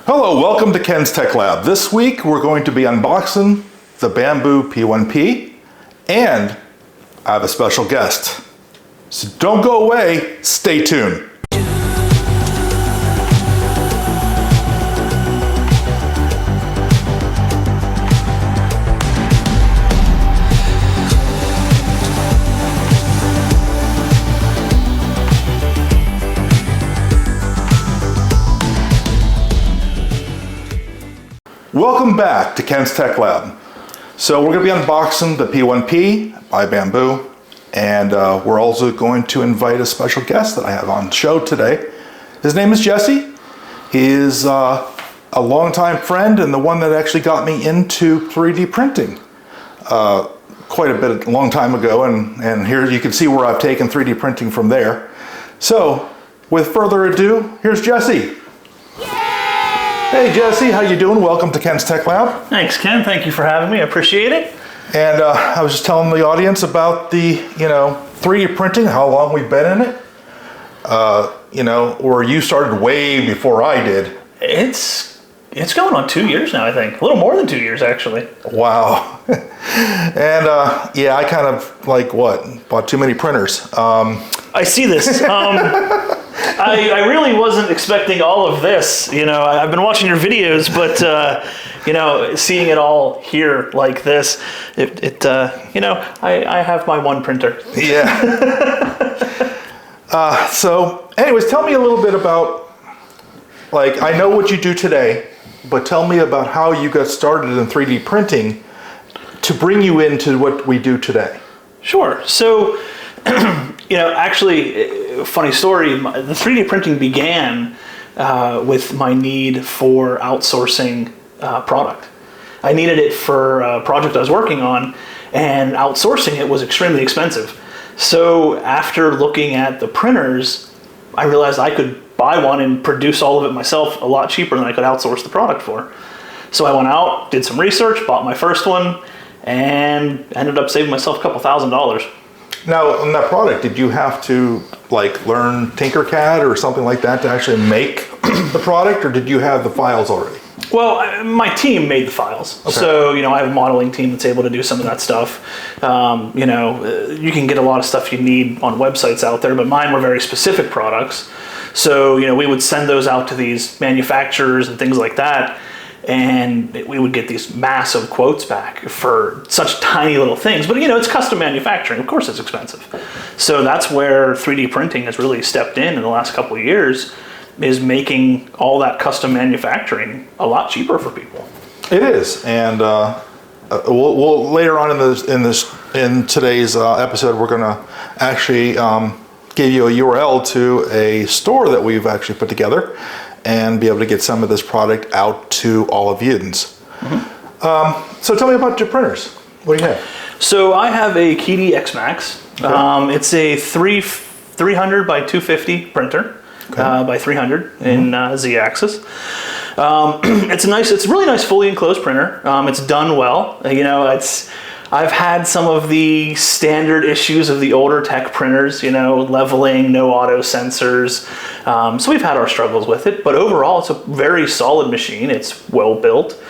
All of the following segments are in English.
Hello, welcome to Ken's Tech Lab. This week we're going to be unboxing the Bambu P1P and I have a special guest. So don't go away, stay tuned. Welcome back to Ken's Tech Lab. So we're going to be unboxing the P1P by Bambu, and we're also going to invite a special guest that I have on the show today. His name is Jessy. He is a longtime friend and the one that actually got me into 3D printing quite a long time ago, and here you can see where I've taken 3D printing from there. So with further ado, here's Jessy. Hey Jessy, how you doing? Welcome to Ken's Tech Lab. Thanks, Ken. Thank you for having me. I appreciate it. And I was just telling the audience about the, 3D printing, how long we've been in it. Or you started way before I did. It's going on 2 years now, I think. A little more than 2 years, actually. Wow. And I kind of bought too many printers. I see this. I really wasn't expecting all of this. I've been watching your videos, but seeing it all here like this, I have my one printer. Yeah. So anyways, tell me a little bit about, I know what you do today, but tell me about how you got started in 3D printing to bring you into what we do today. Sure. So, actually, funny story, the 3D printing began with my need for outsourcing product. I needed it for a project I was working on, and outsourcing it was extremely expensive. So after looking at the printers, I realized I could buy one and produce all of it myself a lot cheaper than I could outsource the product for. So I went out, did some research, bought my first one, and ended up saving myself a couple $1,000s. Now, on that product, did you have to learn Tinkercad or something like that to actually make the product, or did you have the files already? Well, my team made the files. Okay. So, I have a modeling team that's able to do some of that stuff. You can get a lot of stuff you need on websites out there, but mine were very specific products. So, we would send those out to these manufacturers and things like that, and we would get these massive quotes back for such tiny little things. But it's custom manufacturing. Of course it's expensive. So that's where 3D printing has really stepped in the last couple of years, is making all that custom manufacturing a lot cheaper for people. It is, and we'll later on in today's episode, we're going to actually give you a URL to a store that we've actually put together, and be able to get some of this product out to all of yous. Mm-hmm. So tell me about your printers. What do you have? So I have a Keedy X-Max. Okay. It's a 300 by 250 printer, okay. By 300 mm-hmm. in Z-axis. It's a really nice fully enclosed printer. It's done well. I've had some of the standard issues of the older tech printers, leveling, no auto sensors. So we've had our struggles with it, but overall it's a very solid machine. It's well built.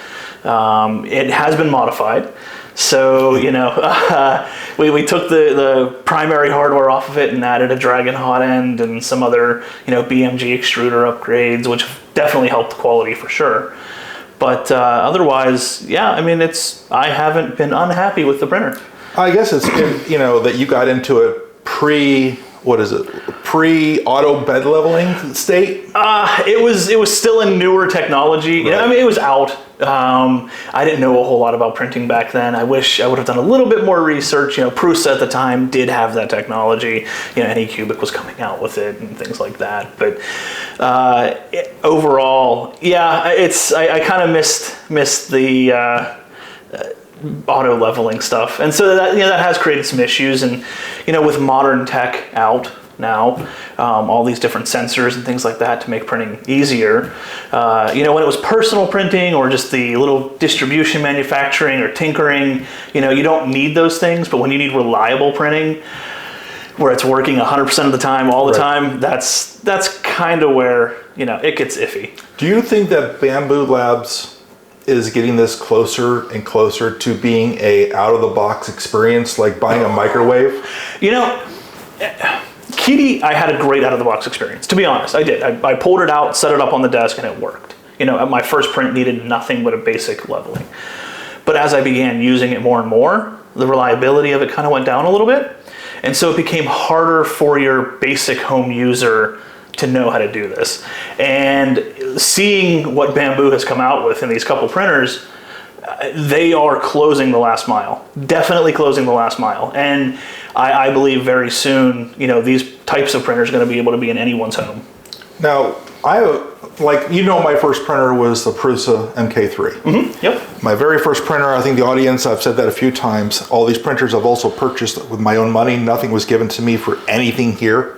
It has been modified. So, we took the primary hardware off of it and added a Dragon hot end and some other, BMG extruder upgrades, which definitely helped the quality for sure. But otherwise, I haven't been unhappy with the printer. I guess it's that you got into a pre-auto bed leveling state? It was still a newer technology. Right. It was out. I didn't know a whole lot about printing back then. I wish I would have done a little bit more research. Prusa at the time did have that technology. Anycubic was coming out with it and things like that. But overall, I kind of missed the auto leveling stuff, and so that has created some issues. And with modern tech out now, all these different sensors and things like that to make printing easier. When it was personal printing or just the little distribution manufacturing or tinkering, you don't need those things. But when you need reliable printing, where it's working 100% of the time, all the Right. time, that's kind of where, you know, it gets iffy. Do you think that Bambu Labs is getting this closer and closer to being a out-of-the-box experience, like buying a microwave? You know, Kitty, I had a great out-of-the-box experience. To be honest, I did. I pulled it out, set it up on the desk, and it worked. You know, my first print needed nothing but a basic leveling. But as I began using it more and more, the reliability of it kind of went down a little bit. And so it became harder for your basic home user to know how to do this. And seeing what Bambu has come out with in these couple printers, they are closing the last mile, definitely closing the last mile. And I believe very soon, you know, these types of printers are going to be able to be in anyone's home. Now, my first printer was the Prusa MK3. Mm-hmm. Yep. My very first printer, I think the audience, I've said that a few times, all these printers I've also purchased with my own money. Nothing was given to me for anything here.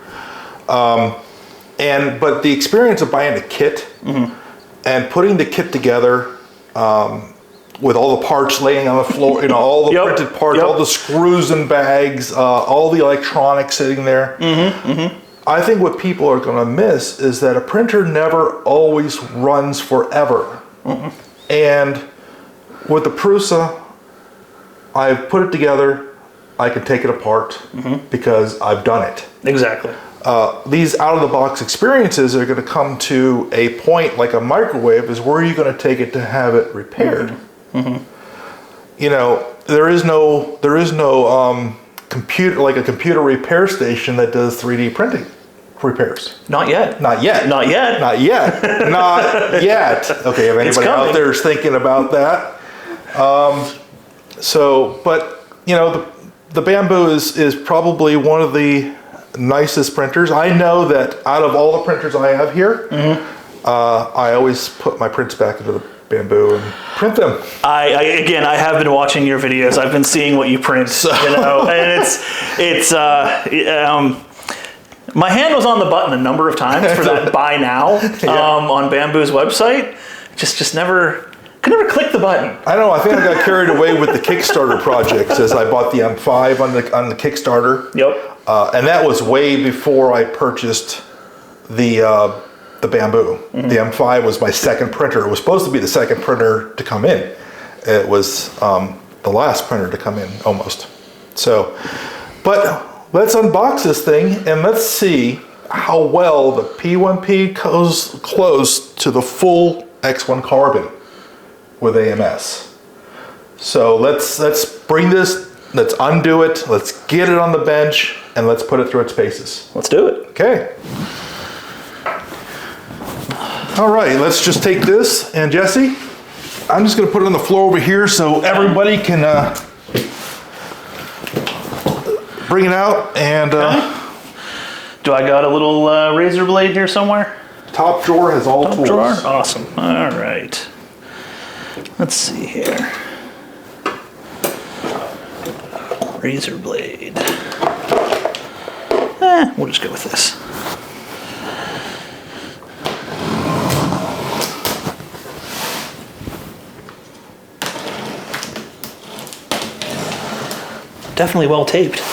But the experience of buying a kit and putting the kit together with all the parts laying on the floor, you know, all the printed parts, all the screws and bags, all the electronics sitting there. I think what people are going to miss is that a printer never always runs forever. And with the Prusa, I've put it together, I can take it apart because I've done it. Exactly. These out-of-the-box experiences are going to come to a point like a microwave is where you're going to take it to have it repaired. You know, there is no computer, like a computer repair station that does 3D printing repairs. Not yet. Not yet. Not yet. Not yet. Not yet. Okay, if anybody out there is thinking about that. But you know, the Bambu is probably one of the nicest printers. I know that out of all the printers I have here, I always put my prints back into the Bambu and print them. I have been watching your videos. I've been seeing what you print, you know, and it's my hand was on the button a number of times for that buy now on Bambu's website. Just never could never click the button. I don't know. I think I got carried away with the Kickstarter projects as I bought the M5 on the Kickstarter. Yep. And that was way before I purchased the Bambu. The M5 was my second printer. It was supposed to be the second printer to come in. It was the last printer to come in almost. So, but let's unbox this thing and let's see how well the P1P goes close to the full X1 carbon with AMS. So let's bring this, let's undo it, let's get it on the bench, and let's put it through its paces. Let's do it. Okay. All right, let's just take this, and Jesse, I'm just gonna put it on the floor over here so everybody can bring it out and do I got a little razor blade here somewhere? top drawer has all tools. Drawer? Awesome. All right. Let's see here. Razor blade. We'll just go with this. Definitely well taped.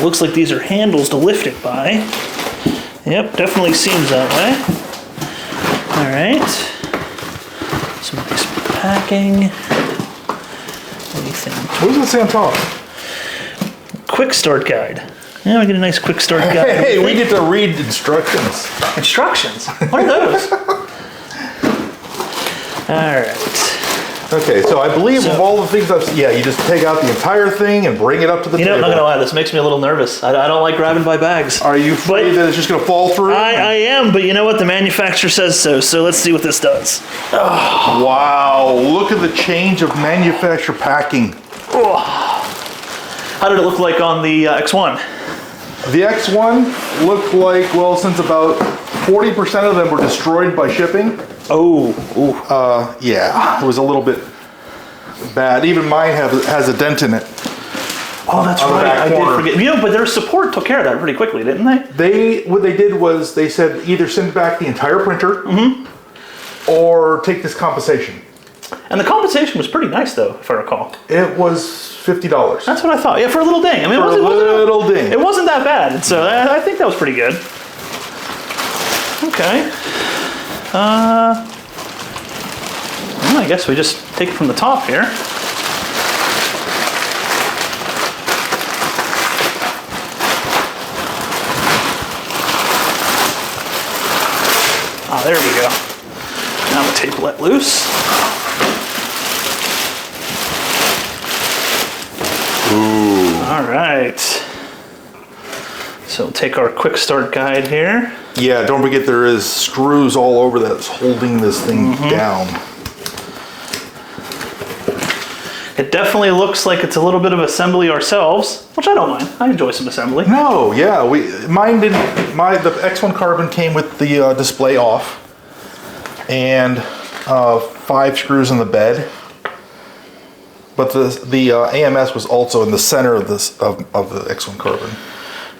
Looks like these are handles to lift it by. Yep, definitely seems that way. All right. Some nice packing. Anything? What does it say on top? Quick start guide. Yeah, we get a nice quick start guide. Hey, we get to read instructions. Instructions? What are those? All right. Okay, so I believe of all the things I've seen, you just take out the entire thing and bring it up to the You know, table. I'm not gonna lie, this makes me a little nervous. I don't like grabbing by bags. Are you afraid that it's just going to fall through? I am, but you know what? The manufacturer says so, so let's see what this does. Wow, look at the change of manufacturer packing. Oh. How did it look like on the X1? The X1 looked like, well, since about 40% of them were destroyed by shipping. Oh, yeah, it was a little bit bad. Even mine has a dent in it. Oh, that's on the right. back I corner. did forget. But their support took care of that pretty quickly, didn't they? What they did was they said either send back the entire printer or take this compensation. And the compensation was pretty nice, though, if I recall. It was $50. That's what I thought. Yeah, for a little ding. I mean, For a little ding. It wasn't that bad. So I think that was pretty good. Okay. Well, I guess we just take it from the top here. Ah, there we go. Now the tape let loose. Ooh. All right. So we'll take our quick start guide here. Yeah, don't forget there is screws all over that's holding this thing down. It definitely looks like it's a little bit of assembly ourselves, which I don't mind. I enjoy some assembly. No, yeah, mine didn't. The X1 Carbon came with the display off, and 5 screws in the bed. But the AMS was also in the center of this of the X1 Carbon.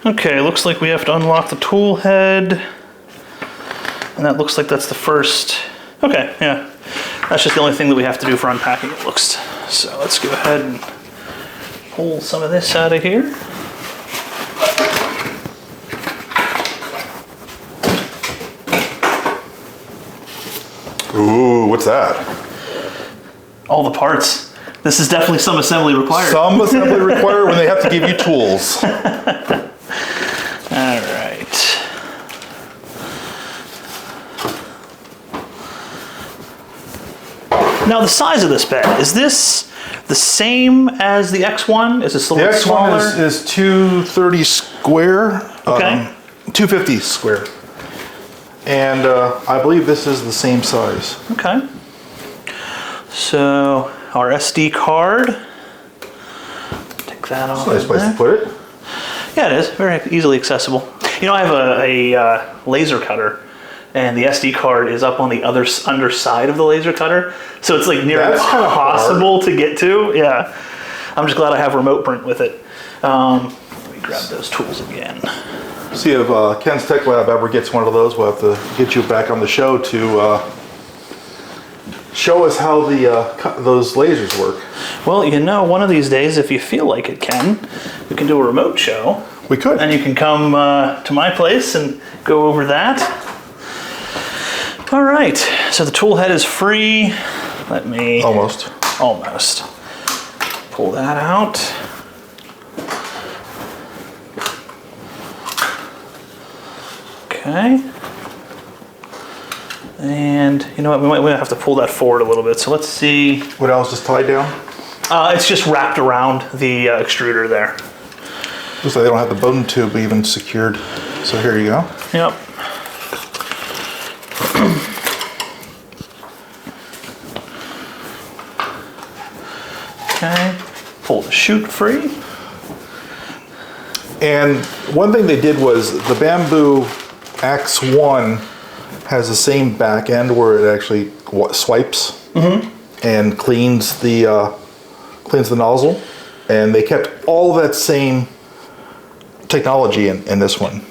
Okay, looks like we have to unlock the tool head, and that looks like that's the first. Okay, yeah, that's just the only thing that we have to do for unpacking. It looks. So let's go ahead and pull some of this out of here. Ooh, what's that? All the parts. This is definitely some assembly required. Some assembly required when they have to give you tools. All right. Now the size of this bed, is this the same as the X1? Is this a The little smaller? X1 is 230 square. Okay. 250 square. And I believe this is the same size. Okay. So our SD card. Take that off. Nice place to put it. Yeah, it is. Very easily accessible. You know, I have a laser cutter, and the SD card is up on the underside of the laser cutter, so it's like near impossible to get to. Yeah, I'm just glad I have remote print with it. Let me grab those tools again. See if Ken's Tech Lab ever gets one of those, we'll have to get you back on the show to show us how those lasers work. Well, you know, one of these days, if you feel like it, Ken, we can do a remote show. We could. And you can come to my place and go over that. All right, so the tool head is free. Let me... Almost. Pull that out. Okay. And you know what, we might have to pull that forward a little bit. So let's see. What else is tied down? It's just wrapped around the extruder there. Looks like they don't have the bone tube even secured. So here you go. Yep. Okay, pull the chute free. And one thing they did was the Bambu X1 has the same back end where it actually swipes and cleans the nozzle, and they kept all that same technology in this one.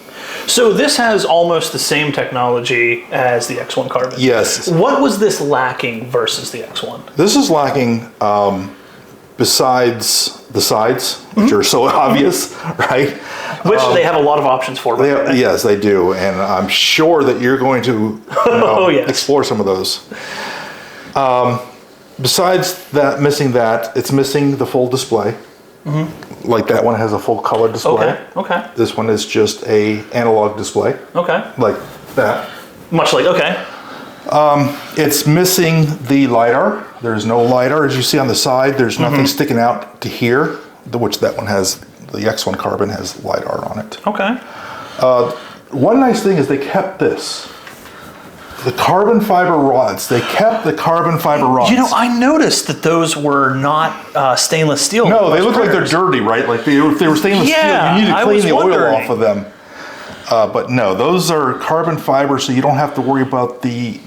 So this has almost the same technology as the X1 Carbon. Yes. What was this lacking versus the X1? This is lacking, besides the sides, which are so obvious, right? Which they have a lot of options for. Yes, they do, and I'm sure that you're going to Yes. explore some of those. Besides that, it's missing the full display. Like that one has a full color display. Okay. This one is just a analog display. Okay. Like that. Much like, okay. It's missing the LiDAR. There's no LiDAR, as you see on the side. There's nothing sticking out to here, which that one has. The X1 Carbon has LiDAR on it. Okay. One nice thing is they kept this. The carbon fiber rods. They kept the carbon fiber rods. You know, I noticed that those were not stainless steel. No, they look like they're dirty, right? Like if they were stainless steel, you need to clean the oil off of them. But no, those are carbon fiber, so you don't have to worry about the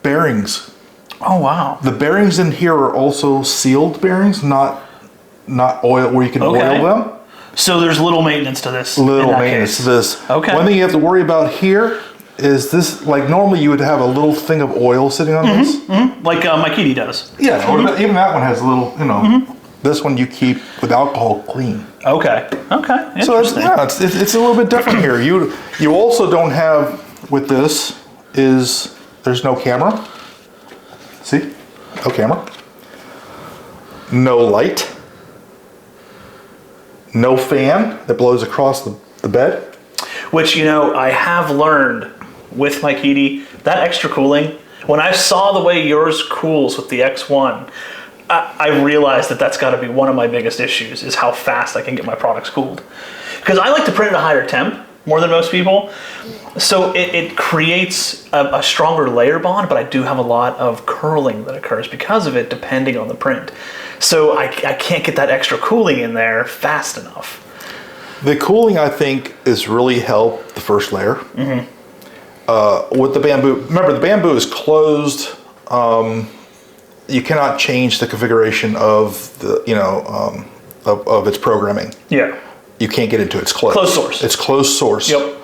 bearings. Oh, wow. The bearings in here are also sealed bearings, not not oil, where you can oil them. So there's little maintenance to this. Little maintenance to this. Okay. One thing you have to worry about here is this, like normally you would have a little thing of oil sitting on this. Like my Kitty does. Yeah, or even that one has a little, you know, this one you keep with alcohol clean. Okay. So it's a little bit different here. You also don't have, with this, there's no camera. See? No camera. No light. No fan that blows across the bed. Which, you know, I have learned with my Kitty, that extra cooling, when I saw the way yours cools with the X1, I realized that that's got to be one of my biggest issues, is how fast I can get my products cooled. Because I like to print at a higher temp, more than most people. So it creates a stronger layer bond, but I do have a lot of curling that occurs because of it, depending on the print. So I can't get that extra cooling in there fast enough. The cooling, I think, is really helped the first layer. With the Bambu, remember the Bambu is closed. You cannot change the configuration of the, of its programming. Yeah. You can't get into it. It's closed. Closed source. It's closed source. Yep.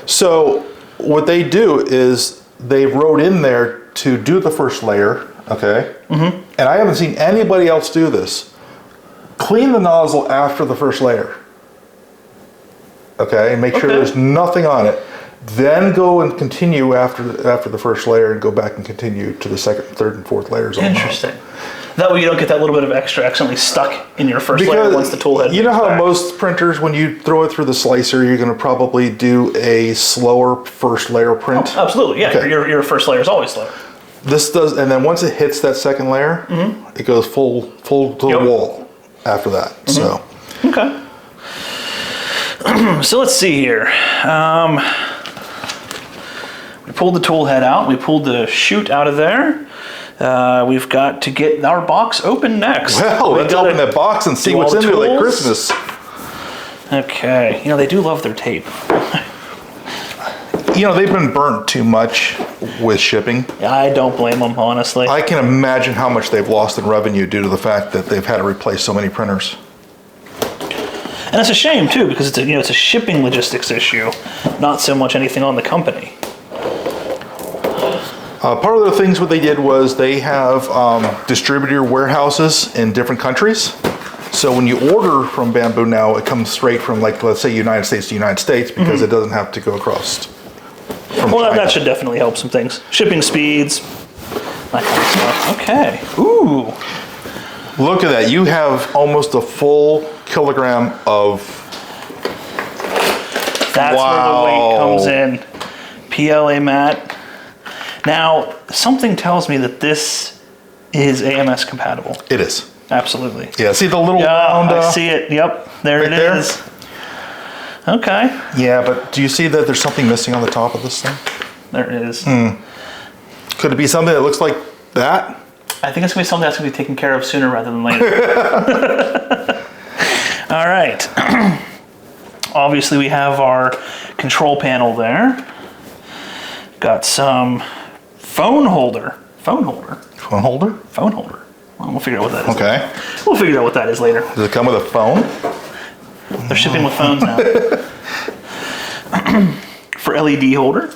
So what they do is they wrote in there to do the first layer, okay? And I haven't seen anybody else do this. Clean the nozzle after the first layer. Okay, and make sure there's nothing on it. Then go and continue after the first layer and go back and continue to the second, third, and fourth layers. Interesting. That way you don't get that little bit of extra accidentally stuck in your first layer once the tool head. You know how back. most printers, when you throw it through the slicer, you're going to probably do a slower first layer print? Oh, absolutely, yeah. Okay. Your first layer is always slow. This does, and then once it hits that second layer, it goes full to the wall after that. So. Okay. So let's see here. We pulled the tool head out. We pulled the chute out of there. We've got to get our box open next. Well, let's open that box and see what's in there like Christmas. Okay. You know, they do love their tape. You know, they've been burnt too much with shipping. I don't blame them, honestly. I can imagine how much they've lost in revenue due to the fact that they've had to replace so many printers. And it's a shame too, because it's a shipping logistics issue, not so much anything on the company. Part of the things what they did was they have distributor warehouses in different countries. So when you order from Bambu now, it comes straight from, like, let's say United States to United States, because it doesn't have to go across from Well, China. that should definitely help some things. Shipping speeds, that kind of stuff. Okay. Ooh. Look at that. You have almost a full kilogram of... That's where the weight comes in. PLA mat. Now, something tells me that this is AMS compatible. It is. Absolutely. Yeah, see the little round... I see it. Yep, there right it there? is. Okay. Yeah, but do you see that there's something missing on the top of this thing? There it is. Could it be something that looks like that? I think it's going to be something that's going to be taken care of sooner rather than later. All right. Obviously, we have our control panel there. Got some phone holder. Phone holder? Well, we'll figure out what that is. Okay. We'll figure out what that is later. Does it come with a phone? They're shipping with phones now. For LED holder.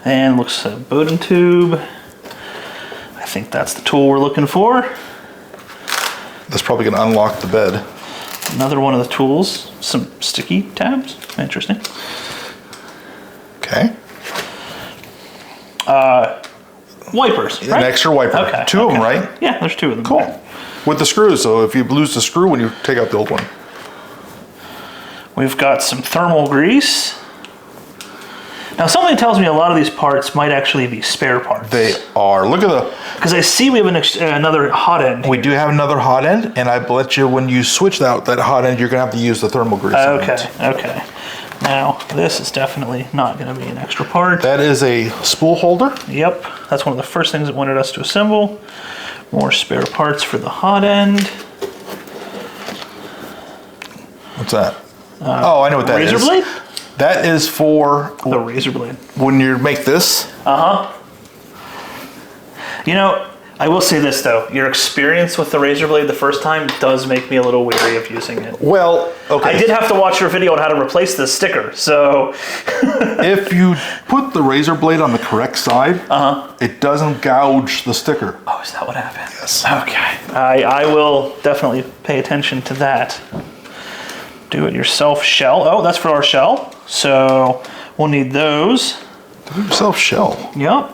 And looks a Bowden tube. I think that's the tool we're looking for. That's probably going to unlock the bed. Another one of the tools. Some sticky tabs. Interesting. Okay. Wipers, right? An extra wiper. Okay. Two of them, right? Yeah, there's two of them. Cool. With the screws, so if you lose the screw when you take out the old one. We've got some thermal grease. Now, something tells me a lot of these parts might actually be spare parts. They are. Look at the... Because I see we have another hot end. We do have another hot end, and I bet you when you switch that hot end, you're going to have to use the thermal grease. Okay. Now, this is definitely not going to be an extra part. That is a spool holder. Yep, that's one of the first things it wanted us to assemble. More spare parts for the hot end. What's that? Oh, I know what that is. Razor blade? That is for... The razor blade. When you make this. You know, I will say this though, your experience with the razor blade the first time does make me a little weary of using it. Well, okay. I did have to watch your video on how to replace the sticker, so. If you put the razor blade on the correct side, it doesn't gouge the sticker. Oh, is that what happened? Yes. Okay. I will definitely pay attention to that. Do-it-yourself shell. Oh, that's for our shell. So we'll need those. Do-it-yourself shell. Yep.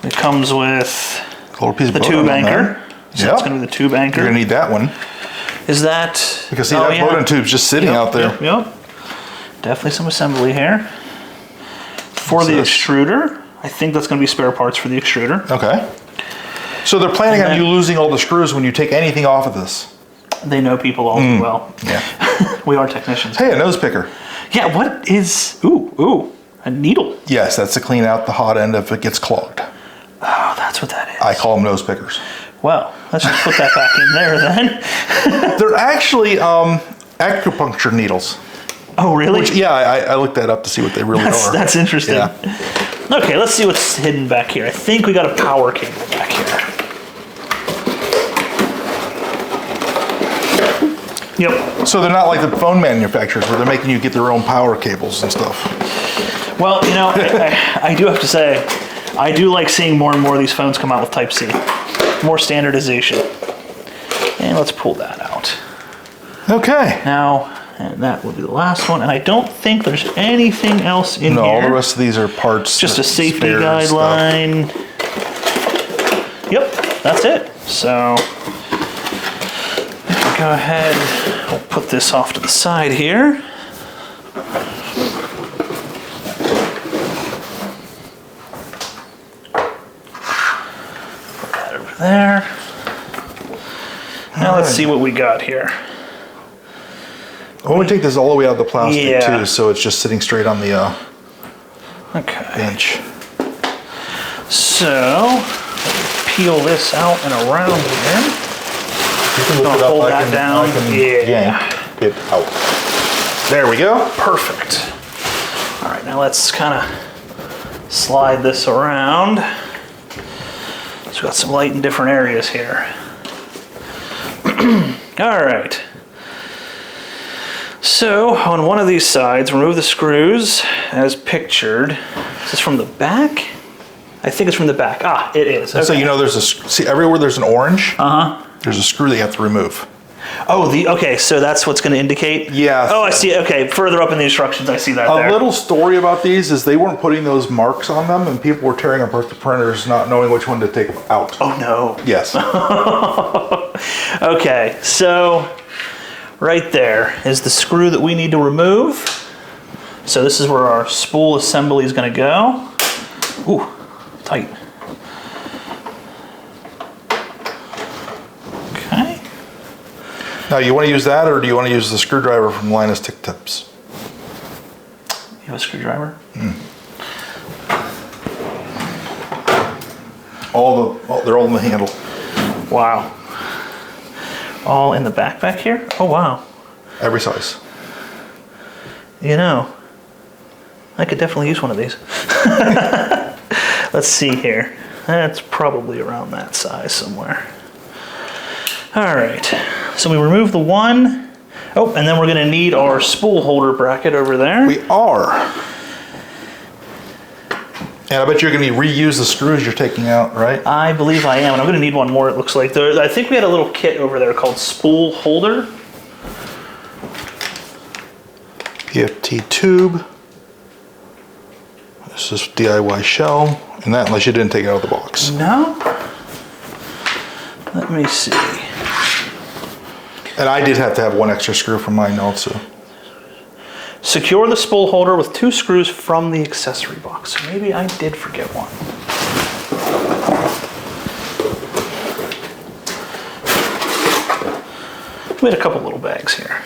It comes with A little piece of the bone tube on anchor. there. So Yep. it's going to be the tube anchor. You're gonna need that one. Is that? Because see, that bowden tube's just sitting out there. Yep. Definitely some assembly here. For What's the this? extruder, I think that's going to be spare parts for the extruder. Okay. So they're planning And on then- you losing all the screws when you take anything off of this. They know people all too well. Yeah. We are technicians. Hey, a nose picker. Yeah, what is, ooh, a needle. Yes, that's to clean out the hot end if it gets clogged. Oh, that's what that is. I call them nose pickers. Well, let's just put that back in there then. They're actually acupuncture needles. Oh, really? Which, yeah, I looked that up to see what they really are. That's interesting. Yeah. Okay, let's see what's hidden back here. I think we got a power cable back here. Yep. So they're not like the phone manufacturers where they're making you get their own power cables and stuff. Well, you know, I do have to say, I do like seeing more and more of these phones come out with Type-C. More standardization. And let's pull that out. Okay. Now, and that will be the last one. And I don't think there's anything else in No, here. all the rest of these are parts. Just a safety spares, stuff. guideline. Yep, that's it. So, go ahead, we'll put this off to the side here. Put that over there. Now let's see what we got here. I want to take this all the way out of the plastic Yeah. too, so it's just sitting straight on the Okay. bench. So, peel this out and around here. You can I'll hold that down. Yeah. yank it out. There we go. Perfect. All right, now let's kind of slide this around. So we've got some light in different areas here. All right. So on one of these sides, remove the screws as pictured. Is this from the back? I think it's from the back. Ah, it is. So Okay. you know, there's see everywhere there's an orange. There's a screw that you have to remove. Oh, okay, so that's what's going to indicate? Yeah. Oh, I see. Okay, further up in the instructions, I see that there. A little story about these is they weren't putting those marks on them, and people were tearing apart the printers, not knowing which one to take out. Oh, no. Yes. Okay, so right there is the screw that we need to remove. So this is where our spool assembly is going to go. Ooh, tight. Okay. Now, you want to use that, or do you want to use the screwdriver from Linus Tick Tips? You have a screwdriver? They're all in the handle. Wow. All in the back here? Oh, wow. Every size. You know, I could definitely use one of these. Let's see here. That's probably around that size somewhere. All right, so we remove the one. Oh, and then we're gonna need our spool holder bracket over there. We are. And I bet you're going to reuse the screws you're taking out, right? I believe I am, and I'm gonna need one more, it looks like. I think we had a little kit over there called spool holder. PFT tube. This is DIY shell. And that, unless you didn't take it out of the box. No? Let me see. And I did have to have one extra screw for mine also. Secure the spool holder with 2 screws from the accessory box. So maybe I did forget one. We had a couple little bags here.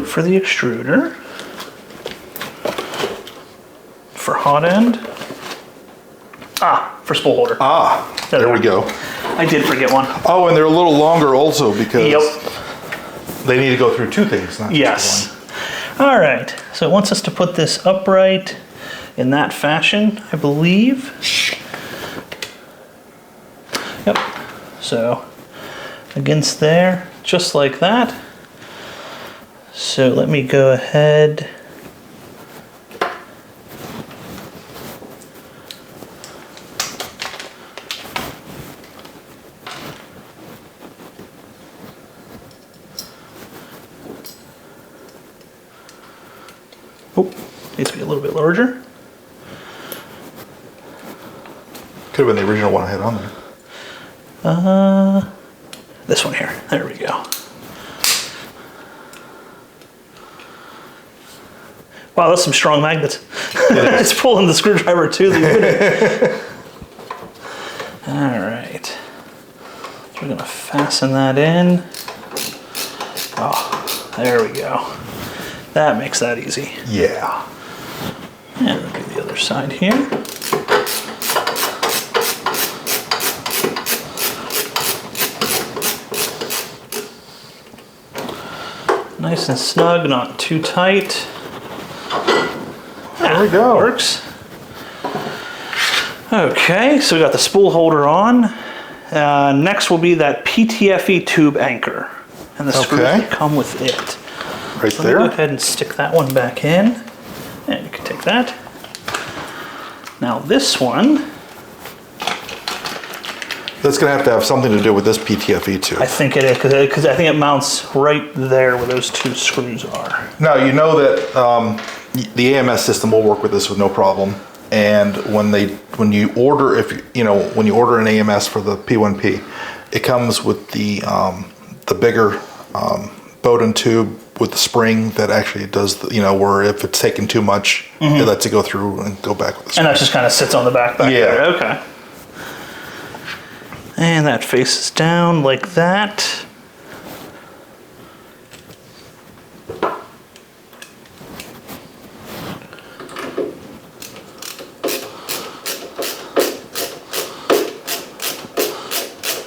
For the extruder. For hot end. Ah, for spool holder. Ah, there we go. I did forget one. Oh, and they're a little longer also because Yep. they need to go through 2 things, not Yes. just one. All right, so it wants us to put this upright in that fashion, I believe. Yep. So against there, just like that. So let me go ahead. Oh, needs to be a little bit larger. Could have been the original one I had on there. This one here. There we go. Wow, that's some strong magnets. It's pulling the screwdriver to the unit. All right. So we're gonna fasten that in. Oh, there we go. That makes that easy. Yeah. And we'll do the other side here. Nice and snug, not too tight. There we go. Works. Okay, so we got the spool holder on. Next will be that PTFE tube anchor and the screws that come with it. Right So there. go ahead and stick that one back in, and you can take that. Now this one, That's going to have something to do with this PTFE too. I think it is, because I think it mounts right there where those two screws are. Now you know that the AMS system will work with this with no problem. And when you order an AMS for the P1P, it comes with the bigger Bowden tube with the spring that actually does where if it's taking too much, it lets it go through and go back with the spring. And that just kind of sits on the back there. Okay. And that faces down like that.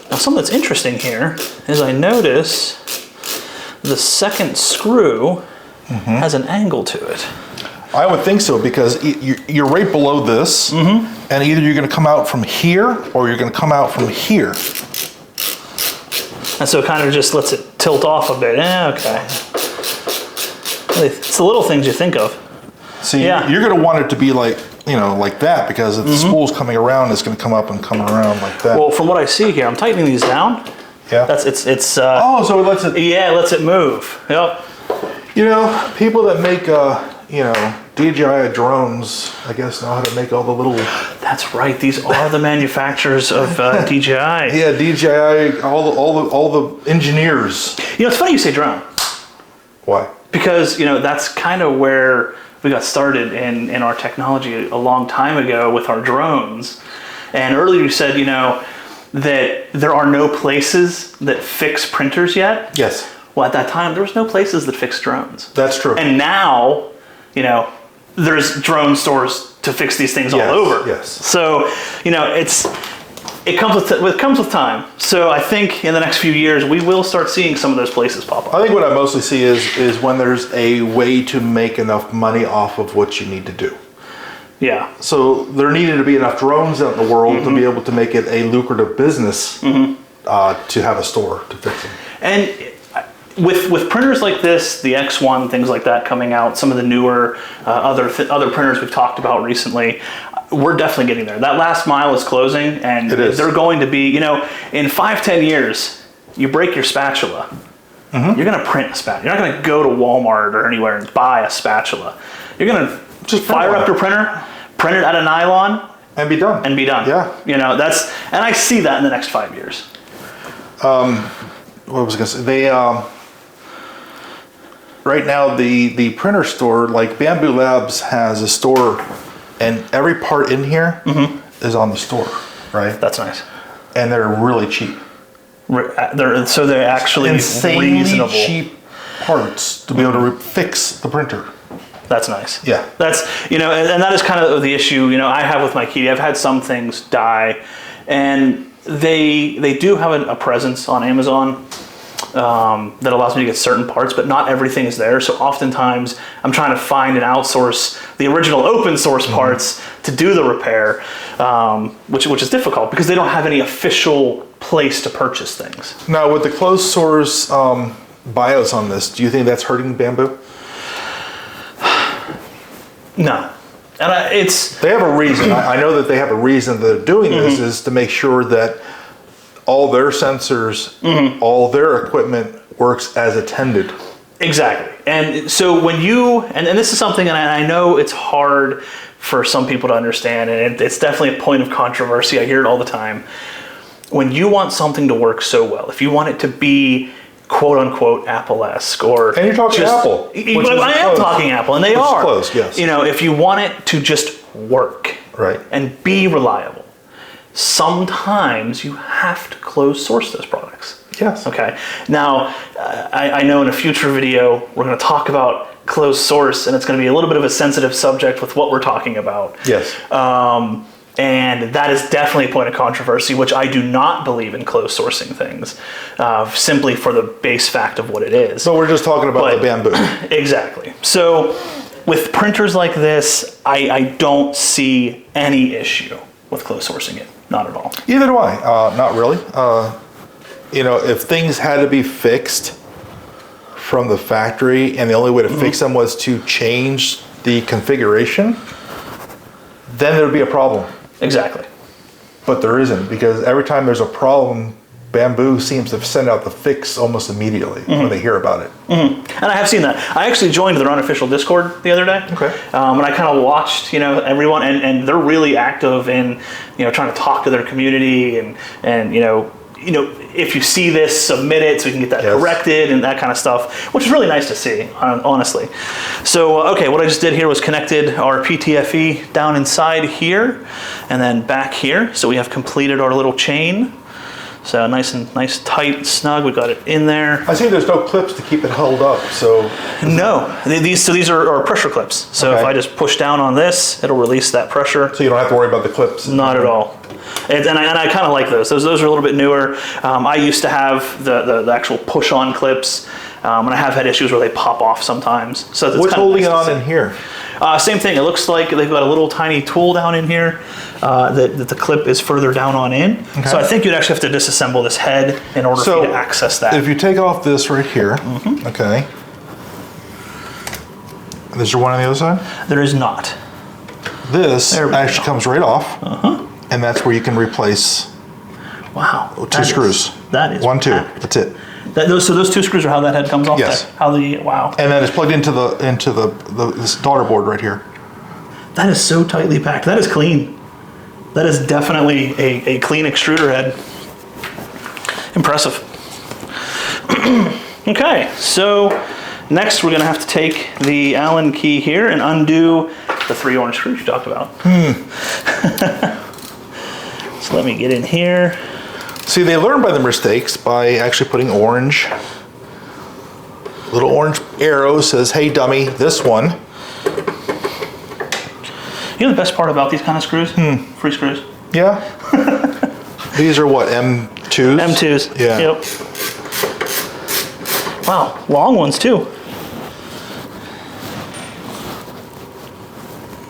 Now something that's interesting here is I notice the second screw has an angle to it. I would think so, because you're right below this, and either you're going to come out from here or you're going to come out from here. And so it kind of just lets it tilt off a bit. Okay. It's the little things you think of. See, you're going to want it to be like that, because if the spool's coming around, it's going to come up and come around like that. Well, from what I see here, I'm tightening these down. Yeah. It's oh, so it lets it. Yeah, it lets it move. Yep. People that make DJI drones, I guess, know how to make all the little. That's right. These are the manufacturers of DJI. Yeah, DJI, all the engineers. It's funny you say drone. Why? Because that's kind of where we got started in our technology a long time ago with our drones. And earlier you said that there are no places that fix printers yet. Yes. Well, at that time, there was no places that fixed drones. That's true. And now, there's drone stores to fix these things all over. Yes. So, it comes with time. So I think in the next few years, we will start seeing some of those places pop up. I think what I mostly see is when there's a way to make enough money off of what you need to do. Yeah. So there needed to be enough drones out in the world to be able to make it a lucrative business to have a store to fix them. And with printers like this, the X1, things like that coming out, some of the newer other printers we've talked about recently, we're definitely getting there. That last mile is closing, and they're going to be, in 5-10 years, you break your spatula, you're going to print a spatula. You're not going to go to Walmart or anywhere and buy a spatula. You're going to just fire up your printer, print it out of nylon, and be done. Yeah. And I see that in the next 5 years. What was I going to say? They right now the printer store, like Bambu Labs, has a store, and every part in here is on the store, right? That's nice. And they're really cheap. They're actually insanely reasonable. cheap parts to be able to fix the printer. That's nice. Yeah. That's, and that is kind of the issue, I have with my Kitty. I've had some things die, and they do have a presence on Amazon, that allows me to get certain parts, but not everything is there. So oftentimes I'm trying to find and outsource the original open source parts to do the repair, which is difficult because they don't have any official place to purchase things. Now, with the closed source BIOS on this, do you think that's hurting Bambu? No. And they have a reason. I know that they have a reason that they're doing this is to make sure that all their sensors, all their equipment works as intended. Exactly. And so when you, and this is something, and I know it's hard for some people to understand, and it's definitely a point of controversy. I hear it all the time. When you want something to work so well, if you want it to be quote unquote Apple-esque, or and you're talking Apple. I am talking Apple, and they are closed, yes. You know, if you want it to just work, right, and be reliable, sometimes you have to close source those products. Yes. Okay. Now, I know in a future video we're going to talk about closed source, and it's going to be a little bit of a sensitive subject with what we're talking about. Yes. And that is definitely a point of controversy, which I do not believe in closed sourcing things, simply for the base fact of what it is. So we're just talking about the Bambu. Exactly. So with printers like this, I don't see any issue with closed sourcing it. Not at all. Either do I. Not really. You know, if things had to be fixed from the factory and the only way to fix them was to change the configuration, then there would be a problem. Exactly. But there isn't, because every time there's a problem, Bambu seems to send out the fix almost immediately when they hear about it. And I have seen that. I actually joined their unofficial Discord the other day. Okay. And I kind of watched, you know, everyone, and they're really active in, you know, trying to talk to their community, and you know, if you see this, submit it so we can get that corrected and that kind of stuff, which is really nice to see, honestly. So, okay, what I just did here was connected our PTFE down inside here and then back here. So we have completed our little chain. So nice, tight, snug. We got it in there. I see there's no clips to keep it held up, so. No, these are pressure clips. So if I just push down on this, it'll release that pressure. So you don't have to worry about the clips. Not at all. And I kind of like those. Those are a little bit newer. I used to have the actual push-on clips, and I have had issues where they pop off sometimes. So it's what's holding nice it on in here? Same thing. It looks like they've got a little tiny tool down in here that the clip is further down on in. Okay. So I think you'd actually have to disassemble this head in order for you to access that. If you take off this right here, okay. Is there one on the other side? There is not. This actually comes right off, and that's where you can replace. Wow. Two screws. That is 1, 2. packed. That's it. So those two screws are how that head comes off? Yes. There? Wow. And then it's plugged into this daughter board right here. That is so tightly packed. That is clean. That is definitely a clean extruder head. Impressive. Okay, so next we're gonna have to take the Allen key here and undo the 3 orange screws you talked about. So let me get in here. See, they learn by the mistakes by actually putting orange. Little orange arrow says, hey dummy, this one. You know the best part about these kind of screws? Free screws. Yeah. These are what, M2s? M2s. Yeah. Yep. Wow, long ones too.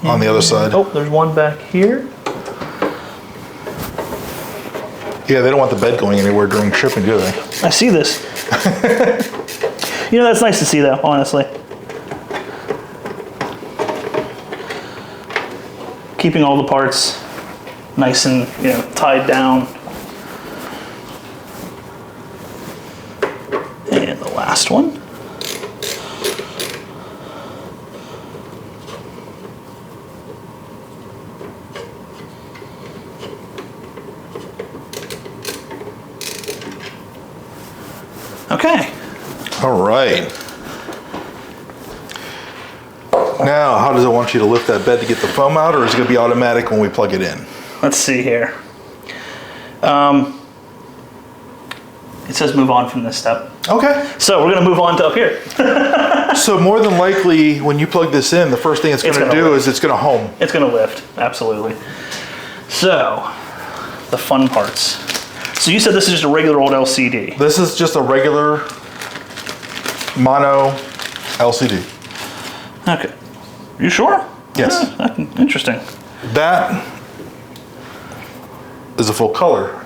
On the other side. Oh, there's one back here. Yeah, they don't want the bed going anywhere during shipping, do they? I see this. You know, that's nice to see though, honestly. Keeping all the parts nice and, you know, tied down. And the last one. Okay. All right. Now, how does it want you to lift that bed to get the foam out, or is it going to be automatic when we plug it in? Let's see here. It says move on from this step. Okay. So we're going to move on to up here. So more than likely, when you plug this in, the first thing it's going to do is it's going to home. It's going to lift, absolutely. So, the fun parts. So you said this is just a regular old LCD. This is just a regular mono LCD. Okay. You sure? Yes. Yeah, interesting. That is a full color.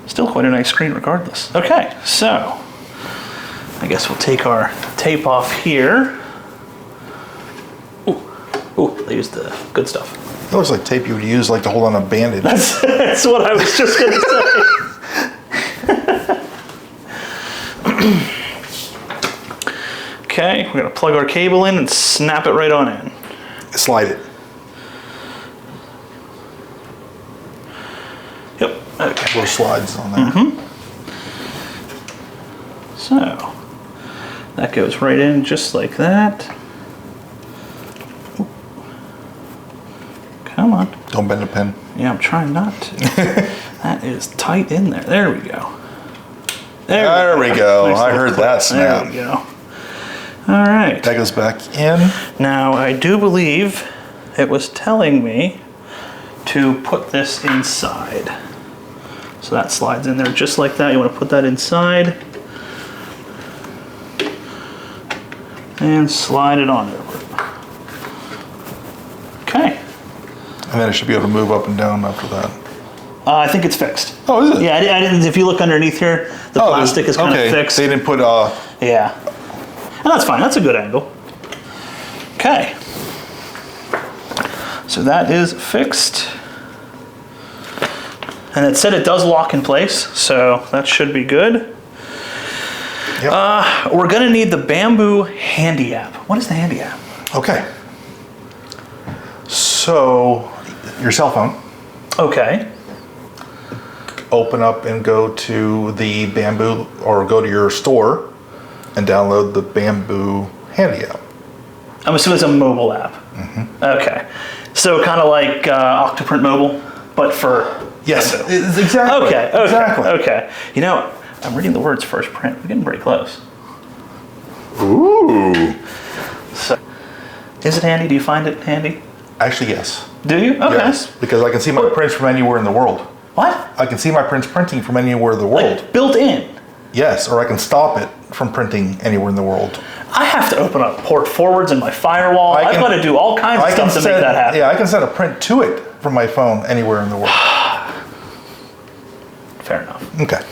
Still quite a nice screen regardless. Okay, so I guess we'll take our tape off here. Ooh, they used the good stuff. It looks like tape you would use like to hold on a bandage. That's what I was just gonna say. Okay, we're gonna plug our cable in and snap it right on in. Slide it. Yep, okay. Little slides on there. So, that goes right in just like that. Ooh. Come on. Don't bend the pen. Yeah, I'm trying not to. That is tight in there. There we go. There we go. Nice I little heard clip. that snap. There we go. All right. That goes back in. Now, I do believe it was telling me to put this inside. So that slides in there just like that. You want to put that inside and slide it on over. Okay. And then it should be able to move up and down after that. I think it's fixed. Oh, is it? Yeah, I didn't. If you look underneath here, the plastic is kind of fixed. They didn't put Yeah. And that's fine. That's a good angle. Okay. So that is fixed. And it said it does lock in place, so that should be good. Yep. We're gonna need the Bambu Handy app. What is the Handy app? Okay. So, your cell phone. Okay. Open up and go to the Bambu, or go to your store and download the Bambu Handy app. I'm assuming it's a mobile app. Okay. So kind of like Octoprint Mobile, but for Yes, Bambu. it's exactly. Okay. Exactly. Okay. You know, I'm reading the words first print. We're getting pretty close. Ooh. So, is it handy? Do you find it handy? Actually, yes. Do you? Okay. Yes, because I can see my prints from anywhere in the world. What? I can see my prints printing from anywhere in the world. Like built in. Yes, or I can stop it from printing anywhere in the world. I have to open up port forwards in my firewall. I've got to do all kinds of stuff to make that happen. Yeah, I can send a print to it from my phone anywhere in the world. Fair enough. Okay.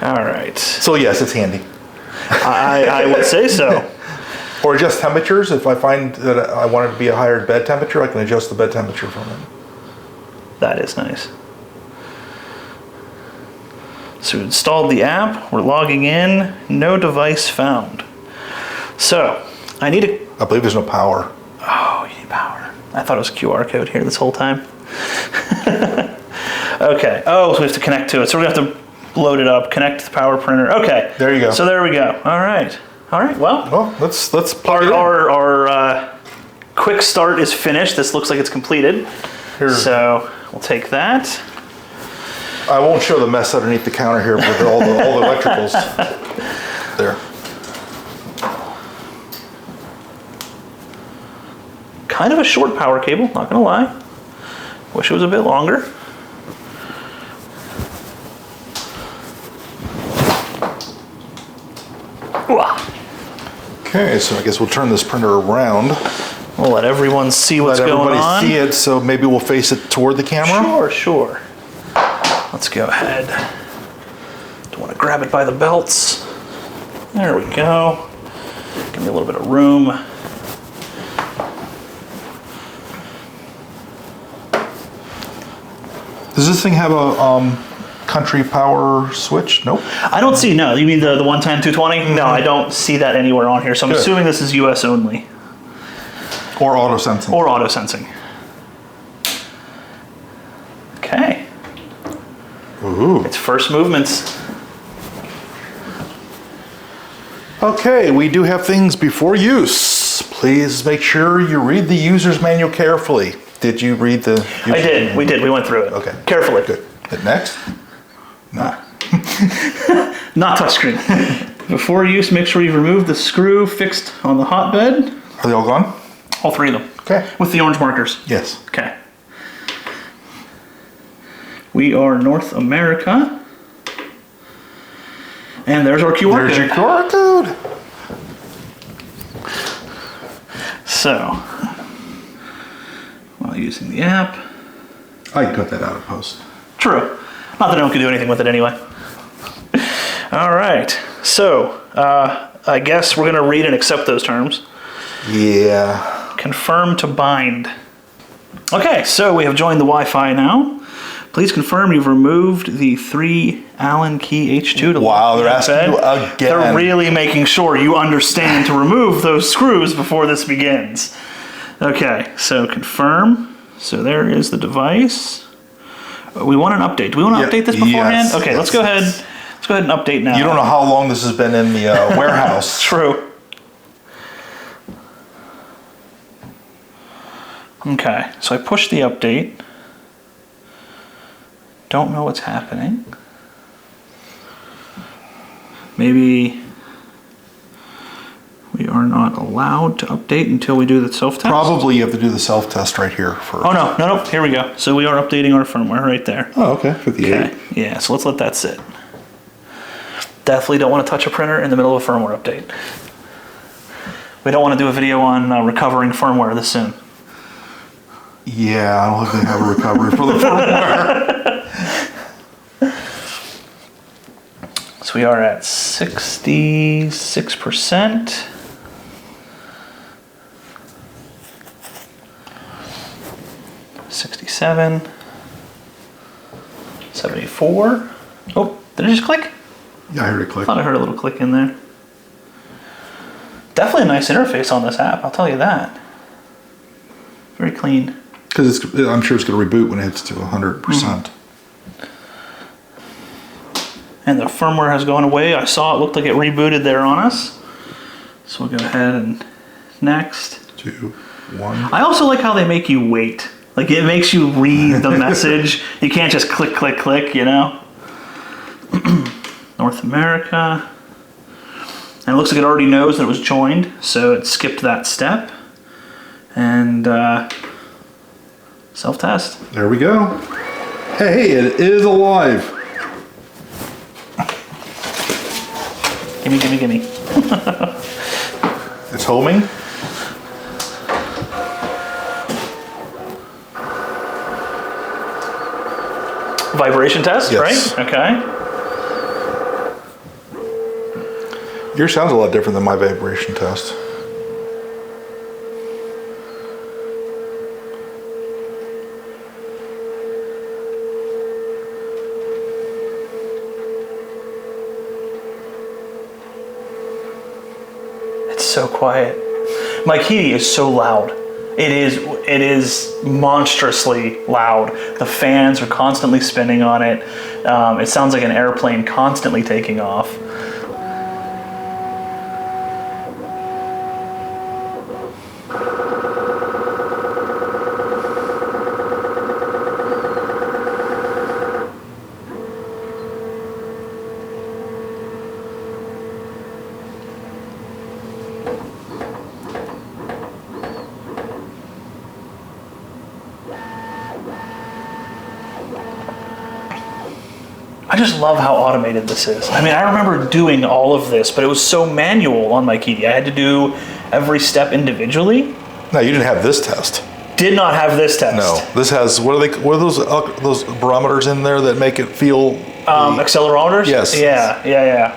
All right. So yes, it's handy. I would say so. Or adjust temperatures. If I find that I want it to be a higher bed temperature, I can adjust the bed temperature from it. That is nice. So we installed the app. We're logging in. No device found. So I need a... I believe there's no power. Oh, you need power. I thought it was a QR code here this whole time. Okay. Oh, so we have to connect to it. So we're going to have to load it up, connect to the power printer. Okay. There you go. So there we go. All right. All right. Well, let's plug it in. Our quick start is finished. This looks like it's completed. Here. So we'll take that. I won't show the mess underneath the counter here with all the electricals. There. Kind of a short power cable, not gonna lie. Wish it was a bit longer. Okay, so I guess we'll turn this printer around. We'll let everyone see what's going on. Let everybody see it, so maybe we'll face it toward the camera. Sure, sure. Let's go ahead. Don't want to grab it by the belts. There we go. Give me a little bit of room. Does this thing have a country power switch? Nope. I don't see, no. You mean the 110, 220? Mm-hmm. No, I don't see that anywhere on here. So I'm assuming this is US only. Or auto sensing. Or auto sensing. Okay. Ooh. It's first movements. Okay, we do have things before use. Please make sure you read the user's manual carefully. Did you read the user's I did. manual? We did. We went through it. Okay. Carefully. Good. Hit next. No. Not touchscreen. Before use, make sure you've removed the screw fixed on the hotbed. Are they all gone? All three of them. Okay. With the orange markers. Yes. Okay. We are North America. And there's our QR code. There's your QR code. So, while using the app. I can cut that out of post. True. Not that I don't do anything with it anyway. All right. So, I guess we're going to read and accept those terms. Yeah. Confirm to bind. Okay, so we have joined the Wi-Fi now. Please confirm you've removed the 3 Allen key H2 to wow, they're asking you again. They're really making sure you understand to remove those screws before this begins. Okay, so confirm. So there is the device. We want an update. Do we want to update this beforehand? Yes, okay, yes. Let's go ahead and update now. You don't know how long this has been in the warehouse. True. Okay, so I push the update. Don't know what's happening. Maybe we are not allowed to update until we do the self-test? Probably you have to do the self-test right here first. Oh, no, here we go. So we are updating our firmware right there. Oh, okay, 58. Okay, yeah, so let's let that sit. Definitely don't want to touch a printer in the middle of a firmware update. We don't want to do a video on recovering firmware this soon. Yeah, I don't think they have a recovery for the firmware. So we are at 66%. $67, $74. Oh, did it just click? Yeah, I heard it click. I thought I heard a little click in there. Definitely a nice interface on this app, I'll tell you that. Very clean. Because I'm sure it's going to reboot when it hits to 100%. And the firmware has gone away. I saw it looked like it rebooted there on us. So we'll go ahead and next. 2, 1. I also like how they make you wait. Like it makes you read the message. You can't just click, click, click, you know? North America. And it looks like it already knows that it was joined, so it skipped that step. And self-test. There we go. Hey, it is alive. Gimme, gimme, gimme. It's homing. Vibration test, Yes. right? Okay. Yours sounds a lot different than my vibration test. It's so quiet. My key is so loud. It is monstrously loud. The fans are constantly spinning on it. It sounds like an airplane constantly taking off. I just love how automated this is. I mean, I remember doing all of this, but it was so manual on my key. I had to do every step individually. No, you didn't have this test. Did not have this test. No, this has, what are those barometers in there that make it feel? Accelerometers? Yes. Yeah.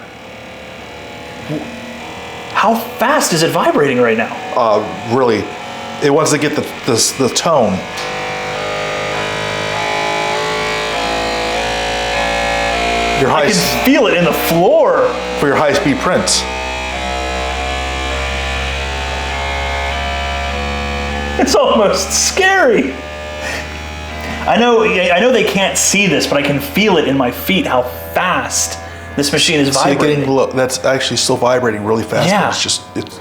How fast is it vibrating right now? Really, it wants to get the tone. I can feel it in the floor. For your high-speed prints. It's almost scary. I know they can't see this, but I can feel it in my feet how fast this machine is vibrating. That's actually still vibrating really fast. Yeah. It's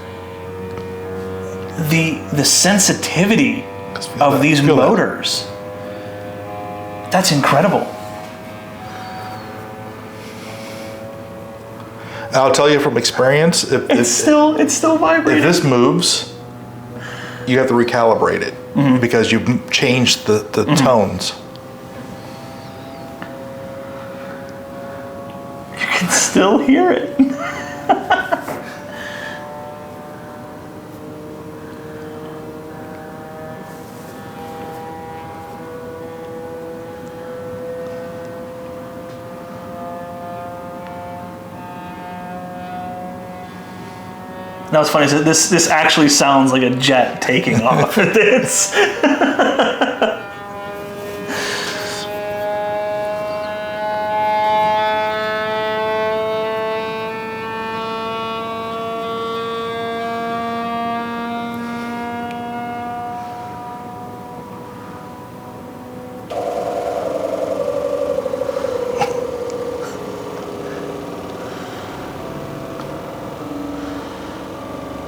the sensitivity of these motors. That's incredible. I'll tell you from experience, It's still vibrating. if this moves, you have to recalibrate it because you've changed the tones. can still hear it. Now what's funny is that this actually sounds like a jet taking off. It's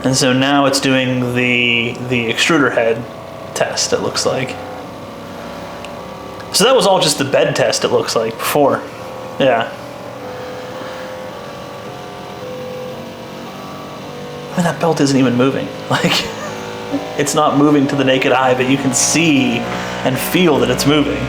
and so now it's doing the extruder head test, it looks like. So that was all just the bed test, it looks like, before. Yeah. I mean, that belt isn't even moving. Like, it's not moving to the naked eye, but you can see and feel that it's moving.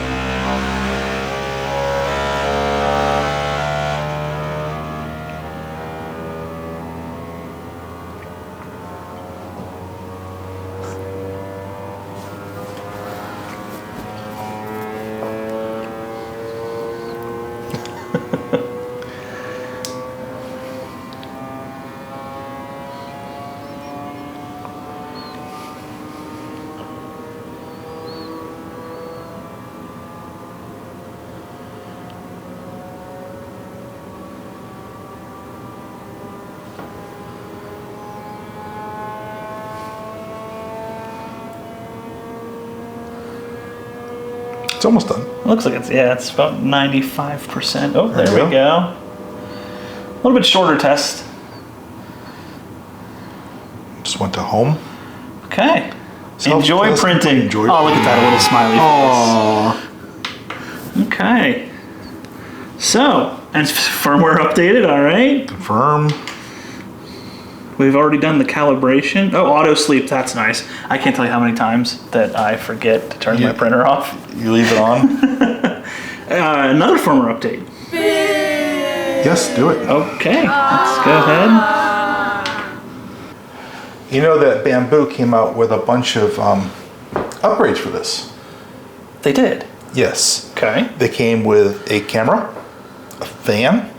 It's almost done. It looks like it's about 95%. Oh, there we go. A little bit shorter test. Just went to home. Okay. Enjoy printing. Enjoy oh, look at that, a little smiley face. Okay. So, and firmware updated, all right. Confirm. We've already done the calibration. Oh, auto sleep, that's nice. I can't tell you how many times that I forget to turn my printer off. You leave it on? Another firmware update. Yes, do it. Okay, let's go ahead. You know that Bambu came out with a bunch of upgrades for this. They did? Yes. Okay. They came with a camera, a fan,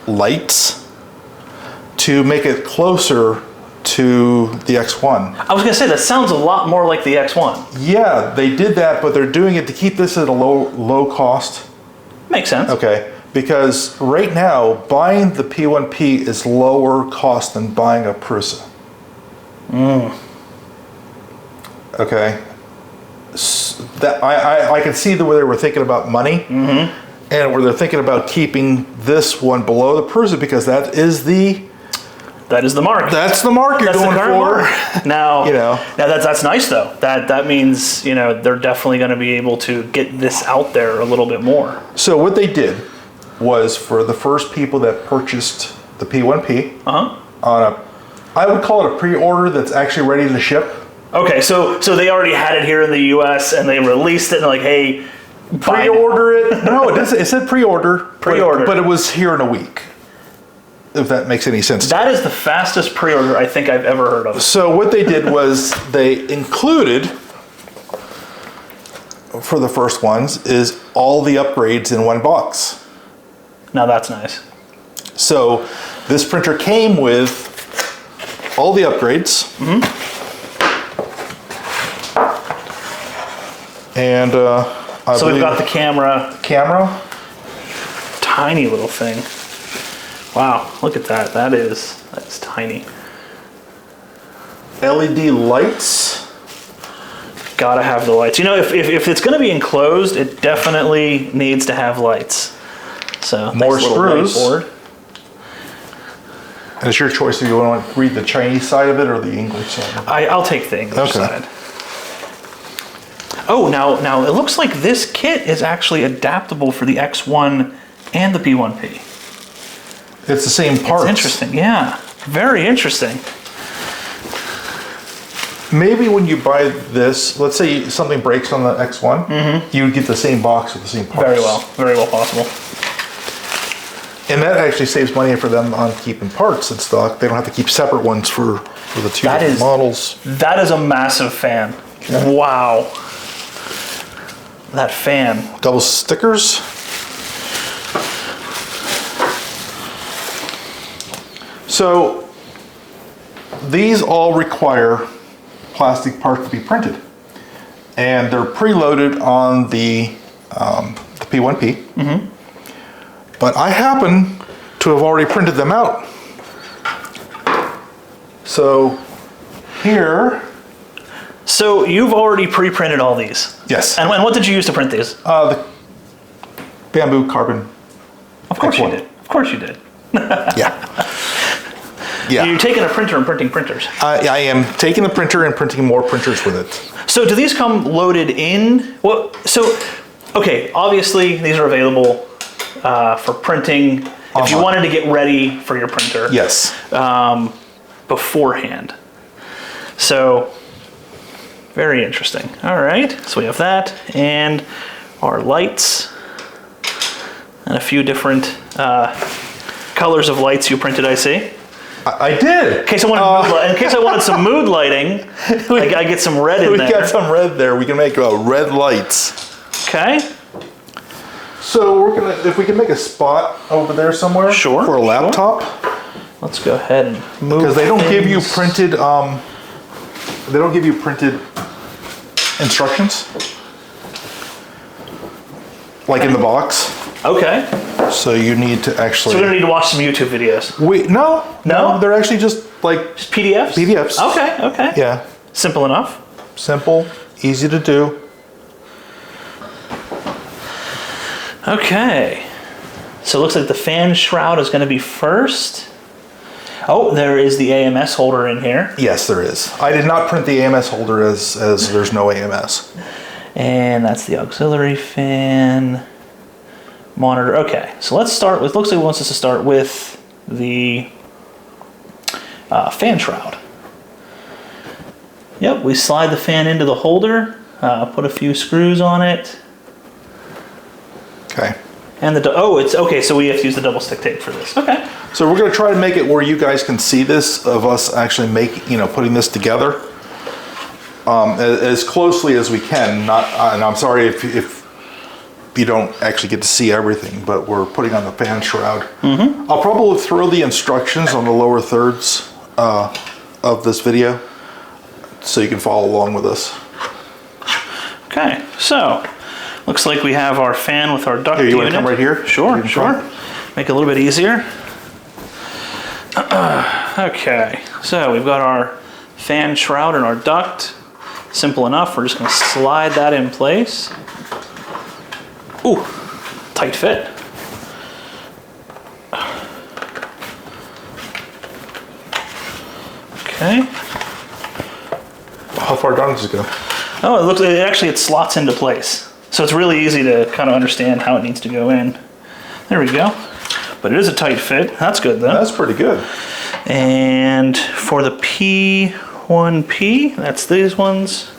lights, to make it closer to the X1. I was gonna say, that sounds a lot more like the X1. Yeah, they did that, but they're doing it to keep this at a low cost. Makes sense. Okay, because right now, buying the P1P is lower cost than buying a Prusa. Okay. I can see the way they were thinking about money, and where they're thinking about keeping this one below the Prusa, because that is the mark. That's the mark you're going for. Mark. Now, now that's nice though. That means they're definitely going to be able to get this out there a little bit more. So what they did was, for the first people that purchased the P1P on I would call it a pre-order that's actually ready to ship. Okay, so they already had it here in the U.S. and they released it and like, hey, pre-order it. No, it said pre-order. Pre-order, but it was here in a week. If that makes any sense. That is the fastest pre-order I think I've ever heard of. So what they did was they included, for the first ones, is all the upgrades in one box. Now that's nice. So this printer came with all the upgrades. And so we've got the camera. Tiny little thing. Wow, look at that. That's tiny. LED lights. Gotta have the lights. If it's gonna be enclosed, it definitely needs to have lights. So more nice screws. Whiteboard. And it's your choice if you want to read the Chinese side of it or the English side. I'll take the English side. Oh, now it looks like this kit is actually adaptable for the X1 and the P1P. It's the same parts. It's interesting, yeah. Very interesting. Maybe when you buy this, let's say something breaks on the X1, you would get the same box with the same parts. Very well possible. And that actually saves money for them on keeping parts in stock. They don't have to keep separate ones for the two different models. That is a massive fan. Okay. Wow. That fan. Double stickers. So these all require plastic parts to be printed. And they're preloaded on the P1P. Mm-hmm. But I happen to have already printed them out. So here. So you've already pre-printed all these? Yes. And what did you use to print these? The Bambu carbon. Of course you did. Of course you did. Yeah. Yeah. You're taking a printer and printing printers. I am taking the printer and printing more printers with it. So do these come loaded in? Well, so, okay, obviously these are available for printing if you wanted to get ready for your printer. Yes. Beforehand. So, very interesting. All right, so we have that and our lights and a few different colors of lights you printed, I see. I did. In case I wanted some mood lighting, I get some red in there. We got some red there. We can make red lights. Okay. So we're gonna, if we can make a spot over there somewhere, Sure, for a laptop. Sure. Let's go ahead and move. Because they don't give you printed. They don't give you printed instructions, like in the box. Okay. So you need to actually. So we're gonna need to watch some YouTube videos. No, they're actually just like Just PDFs. PDFs. Okay. Okay. Yeah. Simple enough. Simple, easy to do. Okay. So it looks like the fan shroud is going to be first. Oh, there is the AMS holder in here. Yes, there is. I did not print the AMS holder as there's no AMS. And that's the auxiliary fan monitor. Okay, so let's start with, looks like it wants us to start with the fan shroud. Yep, we slide the fan into the holder, put a few screws on it. Okay. And it's okay, so we have to use the double stick tape for this. Okay. So we're going to try to make it where you guys can see this, of us actually putting this together as closely as we can. And I'm sorry if you don't actually get to see everything, but we're putting on the fan shroud. Mm-hmm. I'll probably throw the instructions on the lower thirds of this video so you can follow along with us. Okay, so looks like we have our fan with our duct Here, you unit. want to come right here? Sure, sure. Make it a little bit easier. Okay, so we've got our fan shroud and our duct. Simple enough. We're just going to slide that in place. Ooh, tight fit. Okay. How far down does it go? Oh, it looks like it slots into place. So it's really easy to kind of understand how it needs to go in. There we go. But it is a tight fit. That's good though. That's pretty good. And for the P1P, that's these ones.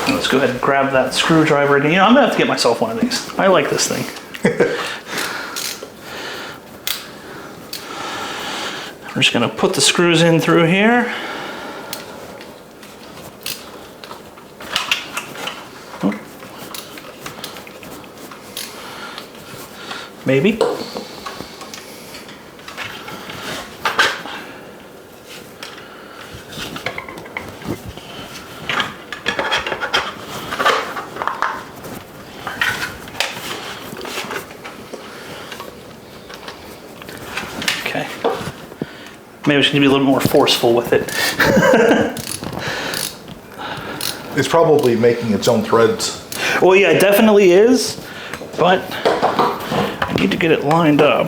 Let's go ahead and grab that screwdriver again. I'm gonna have to get myself one of these. I like this thing. We're just gonna put the screws in through here. Maybe. Okay. Maybe we should be a little more forceful with it. It's probably making its own threads. Well, yeah, it definitely is, but I need to get it lined up.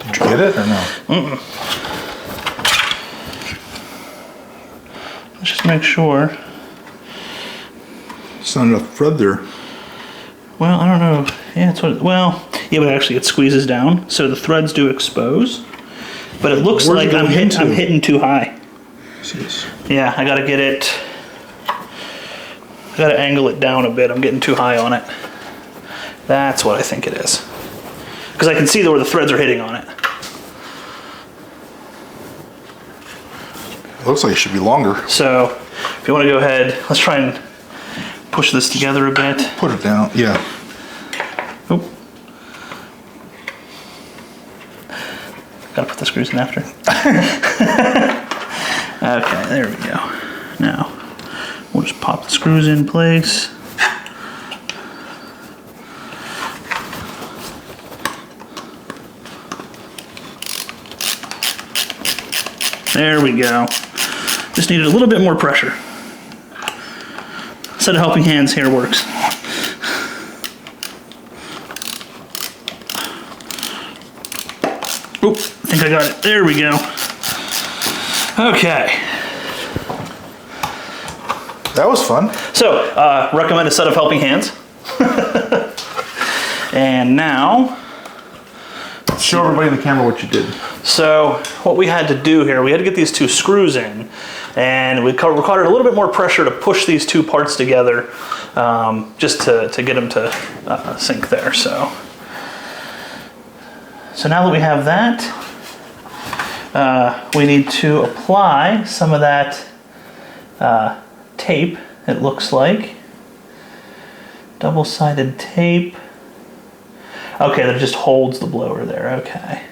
Did you get it or no? Mm-mm. make sure. It's not enough thread there. Well, I don't know. Yeah, it's what. Well, yeah, but actually it squeezes down, so the threads do expose. But it looks Where's like it I'm going into? hitting too high. Jeez. Yeah, I gotta get it. I gotta angle it down a bit. I'm getting too high on it. That's what I think it is. Because I can see where the threads are hitting on it. It looks like it should be longer. So, if you want to go ahead, let's try and push this together a bit. Put it down, yeah. Oop. Gotta put the screws in after. Okay, there we go. Now, we'll just pop the screws in place. There we go. Just needed a little bit more pressure. Set of helping hands here works. Oop, I think I got it. There we go. Okay. That was fun. So, recommend a set of helping hands. And now, Show everybody in the camera what you did. so what we had to do here, we had to get these two screws in, and we required a little bit more pressure to push these two parts together, just to get them to sync there. So now that we have that, we need to apply some of that tape, it looks like. Double-sided tape. Okay, that just holds the blower there, okay.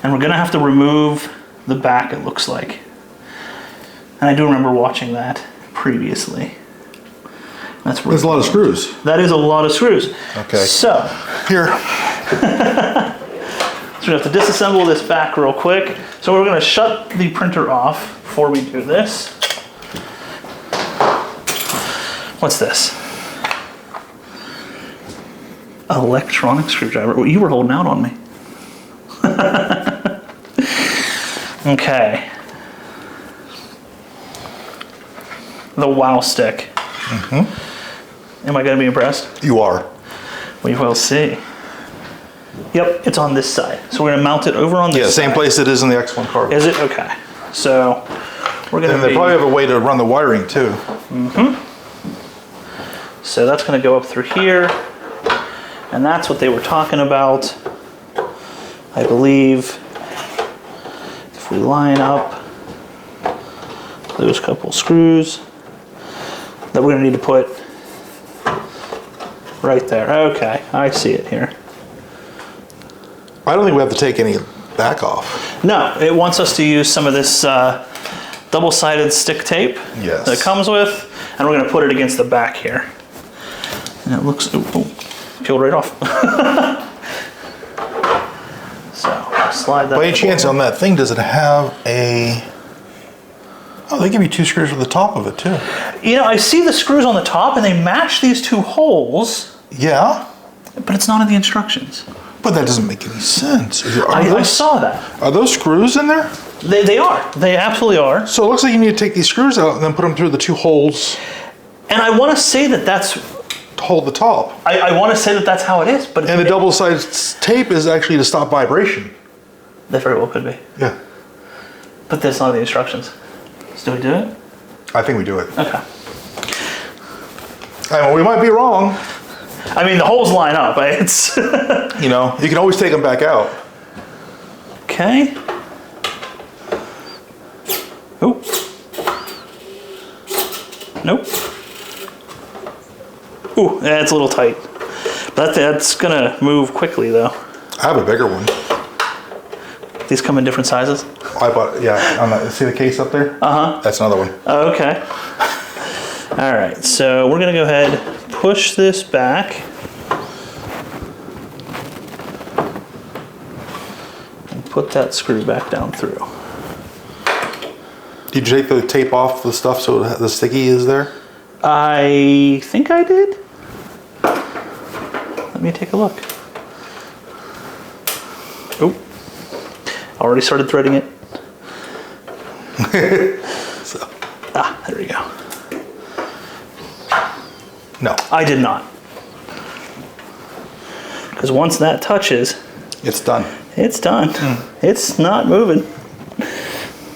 And we're gonna have to remove the back, it looks like. And I do remember watching that previously. That's There's a lot of screws. That is a lot of screws. Okay. So, Here. so we have to disassemble this back real quick. So we're gonna shut the printer off before we do this. What's this? Electronic screwdriver. Well, you were holding out on me. Okay. The wow stick. Mm-hmm. Am I going to be impressed? You are. We will see. Yep, it's on this side. So we're going to mount it over on this side. Yeah, same place it is in the X1 car. Is it? Okay. So we're going to And they probably have a way to run the wiring too. Mm-hmm. So that's going to go up through here. And that's what they were talking about. I believe if we line up those couple screws that we're going to need to put right there. Okay, I see it here. I don't think we have to take any back off. No, it wants us to use some of this double-sided stick tape Yes. that it comes with, and we're going to put it against the back here. And it looks, peeled right off. So, slide that. By any chance on that thing, does it have a... Oh, they give you two screws at the top of it too. You know, I see the screws on the top and they match these two holes, Yeah, but it's not in the instructions. but that doesn't make any sense. I saw that. Are those screws in there? They are. They absolutely are. So it looks like you need to take these screws out and then put them through the two holes And I want to say that that's... to hold the top. I want to say that that's how it is, but... And the double-sided tape is actually to stop vibration. That very well could be. Yeah. But that's not in the instructions. So do we do it? I think we do it. Okay. I mean, we might be wrong. I mean, the holes line up. It's... You know, you can always take them back out. Okay. Oop. Nope. Ooh, that's a little tight. But that's gonna move quickly though. I have a bigger one. These come in different sizes? I bought, yeah, on the, see the case up there? Uh-huh. That's another one. Oh, okay. All right, so we're gonna go ahead, push this back. And put that screw back down through. Did you take the tape off the stuff so the sticky is there? I think I did. Let me take a look. Oh, already started threading it. So, There we go. no, I did not. Because once that touches, it's done. it's done. It's not moving.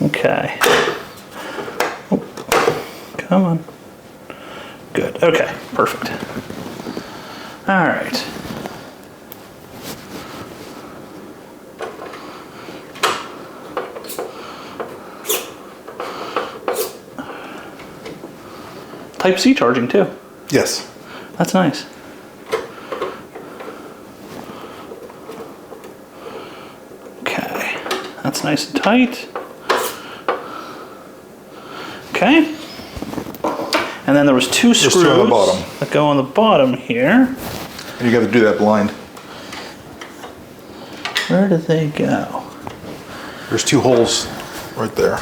Okay. Oh, come on. Good. Okay. Perfect. All right. Type-C charging too. Yes. That's nice. Okay. That's nice and tight. Okay. And then there was two screws two on the bottom. that go on the bottom here. And you got to do that blind. Where do they go? There's 2 holes right there.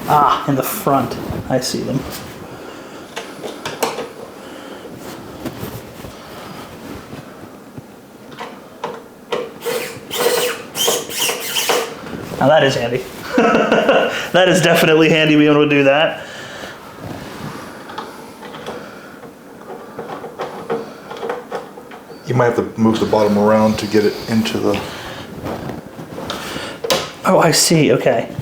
Ah, in the front. I see them. Now that is handy. That is definitely handy being able to do that. You might have to move the bottom around to get it into the... Oh, I see. Okay.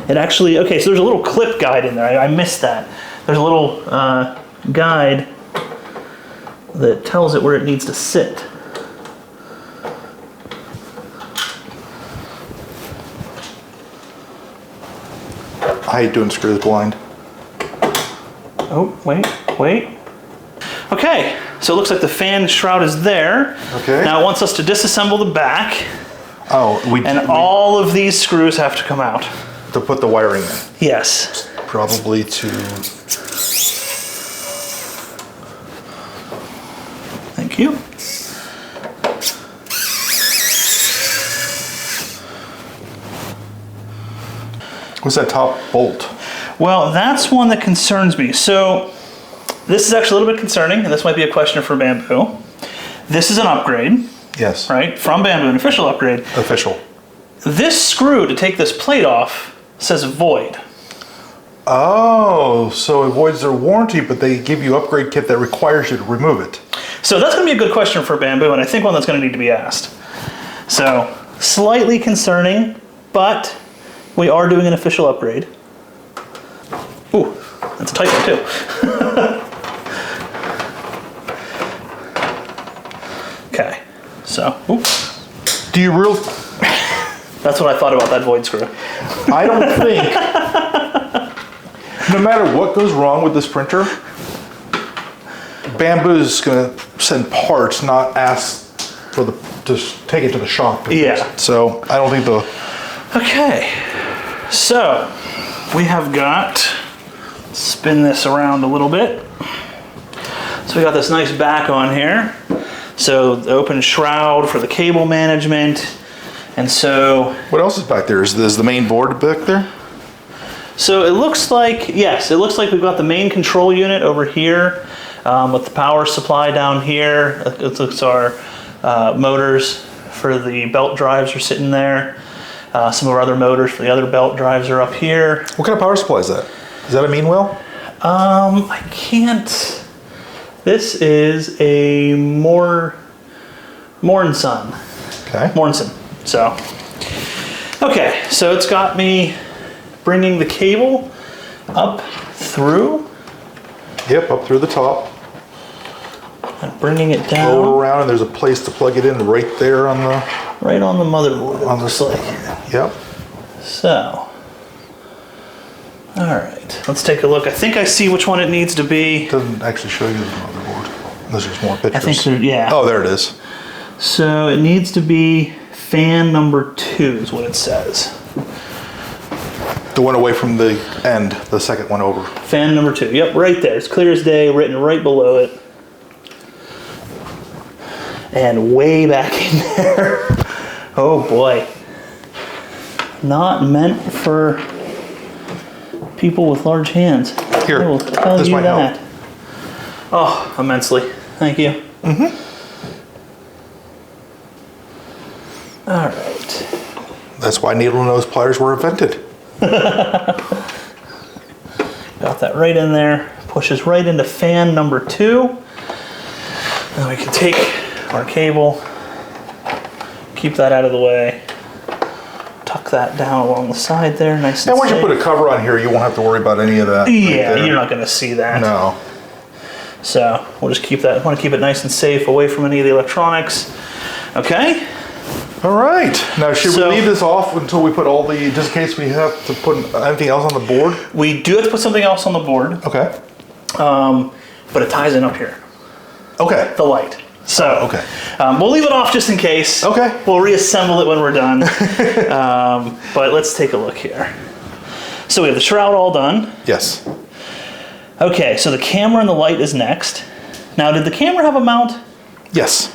It actually, okay, so there's a little clip guide in there. I missed that. There's a little guide that tells it where it needs to sit. I hate doing screws blind. Oh, wait. Okay, so it looks like the fan shroud is there. Okay. Now it wants us to disassemble the back, Oh, and all of these screws have to come out. to put the wiring in. Yes. Probably to... Thank you. What's that top bolt? Well, that's one that concerns me. So this is actually a little bit concerning, and this might be a question for Bambu. This is an upgrade, Yes. right? From Bambu, an official upgrade. Official. This screw to take this plate off says void. Oh, so it voids their warranty, but they give you upgrade kit that requires you to remove it. So that's going to be a good question for Bambu, and I think one that's going to need to be asked. So slightly concerning, but we are doing an official upgrade. Ooh, that's a tight one too. Okay, so, oops. Do you really... That's what I thought about that void screw. I don't think... No matter what goes wrong with this printer, Bambu is going to send parts, not ask for the to take it to the shop. Yeah. So I don't think the... Okay, so we have got, spin this around a little bit. So we got this nice back on here. So the open shroud for the cable management. And so... What else is back there? Is the main board back there? So it looks like, yes, it looks like we've got the main control unit over here with the power supply down here. It looks our motors for the belt drives are sitting there. Some of our other motors for the other belt drives are up here. What kind of power supply is that? Is that a mean well? I can't. This is a Morrison. Okay. Morrison. So, okay, so it's got me bringing the cable up through Yep, up through the top. and bringing it down Roll around, and there's a place to plug it in right there on the... right on the motherboard. It On the looks like. Yep. So, all right, let's take a look. I think I see which one it needs to be. Doesn't actually show you the motherboard. There's just more pictures. I think there, yeah. Oh, there it is. So it needs to be fan number 2 is what it says. The one away from the end, the second one over. Fan number 2, yep, right there. It's clear as day, written right below it. And way back in there. Oh boy. Not meant for people with large hands. Here, I will tell this you might that. help. Oh, immensely. Thank you. Mm-hmm. All right. That's why needle nose pliers were invented. Got that right in there. Pushes right into fan number 2. Then we can take our cable, keep that out of the way, tuck that down along the side there, nice and And once you safe. put a cover on here, you won't have to worry about any of that. Yeah, right there. you're not going to see that. No. So we'll just keep that, want to keep it nice and safe away from any of the electronics. Okay? All right. Now, should So- we leave this off until we put all the, just in case we have to put anything else on the board? We do have to put something else on the board, Okay. but it ties in up here, Okay. the light. So Okay. we'll leave it off just in case. Okay. We'll reassemble it when we're done. But let's take a look here. So we have the shroud all done. Yes. Okay, so the camera and the light is next. Now, did the camera have a mount? Yes.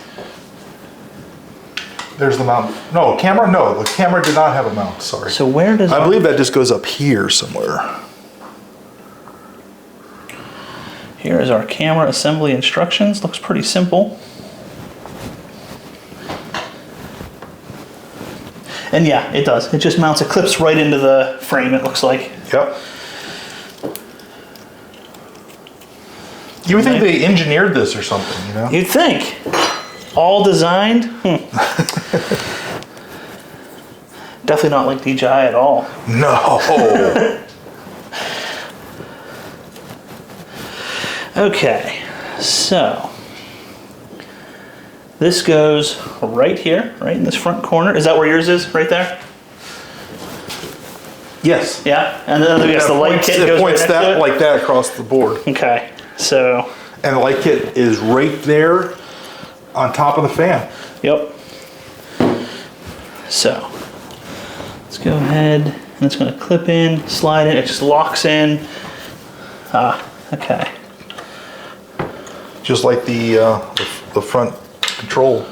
There's the mount. No, camera? No, the camera did not have a mount, sorry. So where does I our- believe that just goes up here somewhere. Here is our camera assembly instructions. Looks pretty simple. And yeah, it does. It just mounts, it clips right into the frame, it looks like. Yep. You would think they engineered this or something, you know? You'd think. All designed? Definitely not like DJI at all. No. Okay, so this goes right here, right in this front corner. Is that where yours is? Right there? Yes. Yeah, and then I guess the light kit It goes right points next that to it. like that across the board. Okay, so And the light kit is right there on top of the fan. yep. So let's go ahead and it's going to clip in, slide in. It just locks in. Ah, okay. Just like the front control.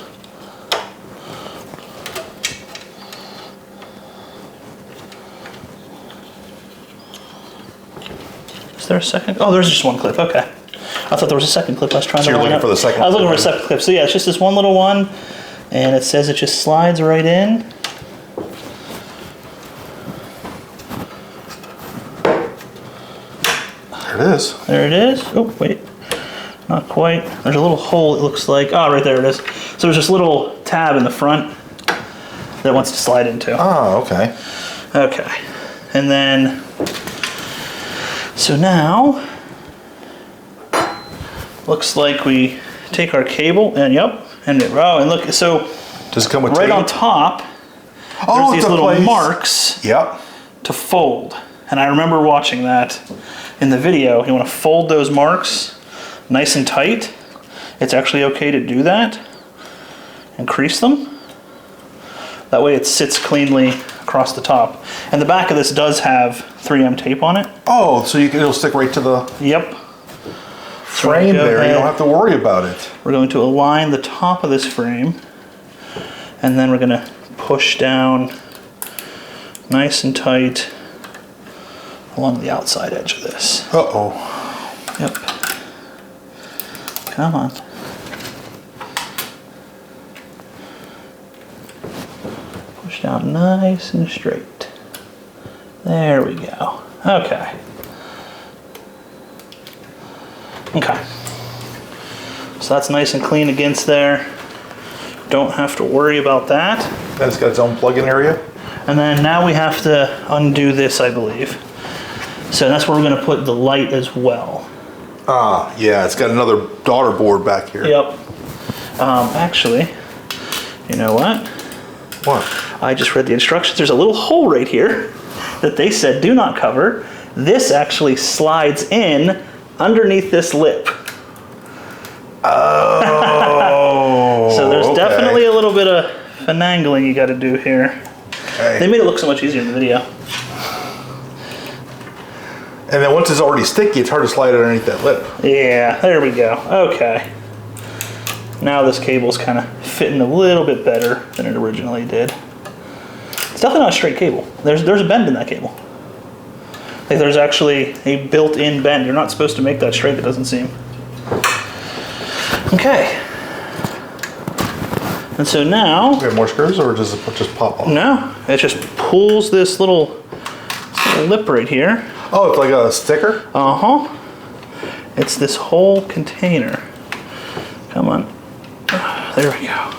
Is there a second? Oh, there's just one clip. Okay. I thought there was a second clip. I was trying So to you're line looking up. for the second I was looking for a clip. second clip. So yeah, it's just this one little one, and it says it just slides right in. There it is. There it is. Oh, wait. Not quite. There's a little hole, it looks like. Oh, right there it is. So there's this little tab in the front that it wants to slide into. Oh, okay. Okay. And then, so now, looks like we take our cable and yep, and oh, and look, so Does it come with right tape? on top, Oh, there's it's these a little place. marks Yep. to fold. And I remember watching that in the video. You want to fold those marks nice and tight. It's actually okay to do that and crease them. That way it sits cleanly across the top. And the back of this does have 3M tape on it. Oh, so it'll stick right to the Yep. frame go there. You ahead. don't have to worry about it. We're going to align the top of this frame, and then we're going to push down nice and tight along the outside edge of this. Uh-oh. Yep. Come on. Push down nice and straight. There we go. Okay. Okay. So that's nice and clean against there. Don't have to worry about that. Then it's got its own plug-in area. And then now we have to undo this, I believe. So that's where we're going to put the light as well. Ah, yeah, it's got another daughter board back here. Yep. Actually, you know what? What? I just read the instructions. There's a little hole right here that they said do not cover. This actually slides in underneath this lip. Oh. So there's okay. definitely a little bit of finagling you got to do here. Okay. They made it look so much easier in the video. And then once it's already sticky, it's hard to slide it underneath that lip. Yeah, there we go. Okay. Now this cable's kind of fitting a little bit better than it originally did. It's definitely not a straight cable. There's a bend in that cable. Like there's actually a built-in bend. You're not supposed to make that straight, it doesn't seem. Okay. And so now, We have more screws, or does it just pop off? no, it just pulls this little lip right here. Oh, it's like a sticker? Uh-huh. It's this whole container. Come on. There we go.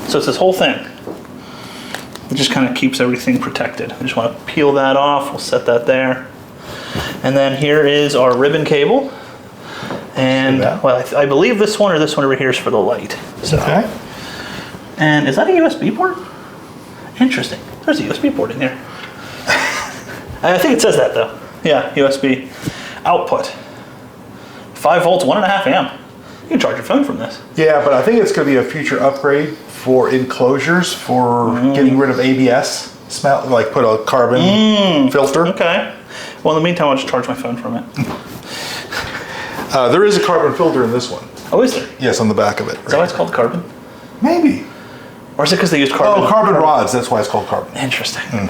So it's this whole thing. It just kind of keeps everything protected. I just want to peel that off. We'll set that there. And then here is our ribbon cable. And, well, I believe this one or this one over here is for the light. So. Okay. And is that a USB port? Interesting. There's a USB port in here. I think it says that though. Yeah, USB output. 5 volts, 1.5 amp. You can charge your phone from this. Yeah, but I think it's going to be a future upgrade for enclosures for getting rid of ABS smell, like put a carbon filter. Okay. Well, in the meantime, I'll just charge my phone from it. There is a carbon filter in this one. Oh, is there? Yes, on the back of it. Is that why it's called carbon? Maybe. Or is it because they use carbon? Oh, carbon rods. That's why it's called carbon. Interesting.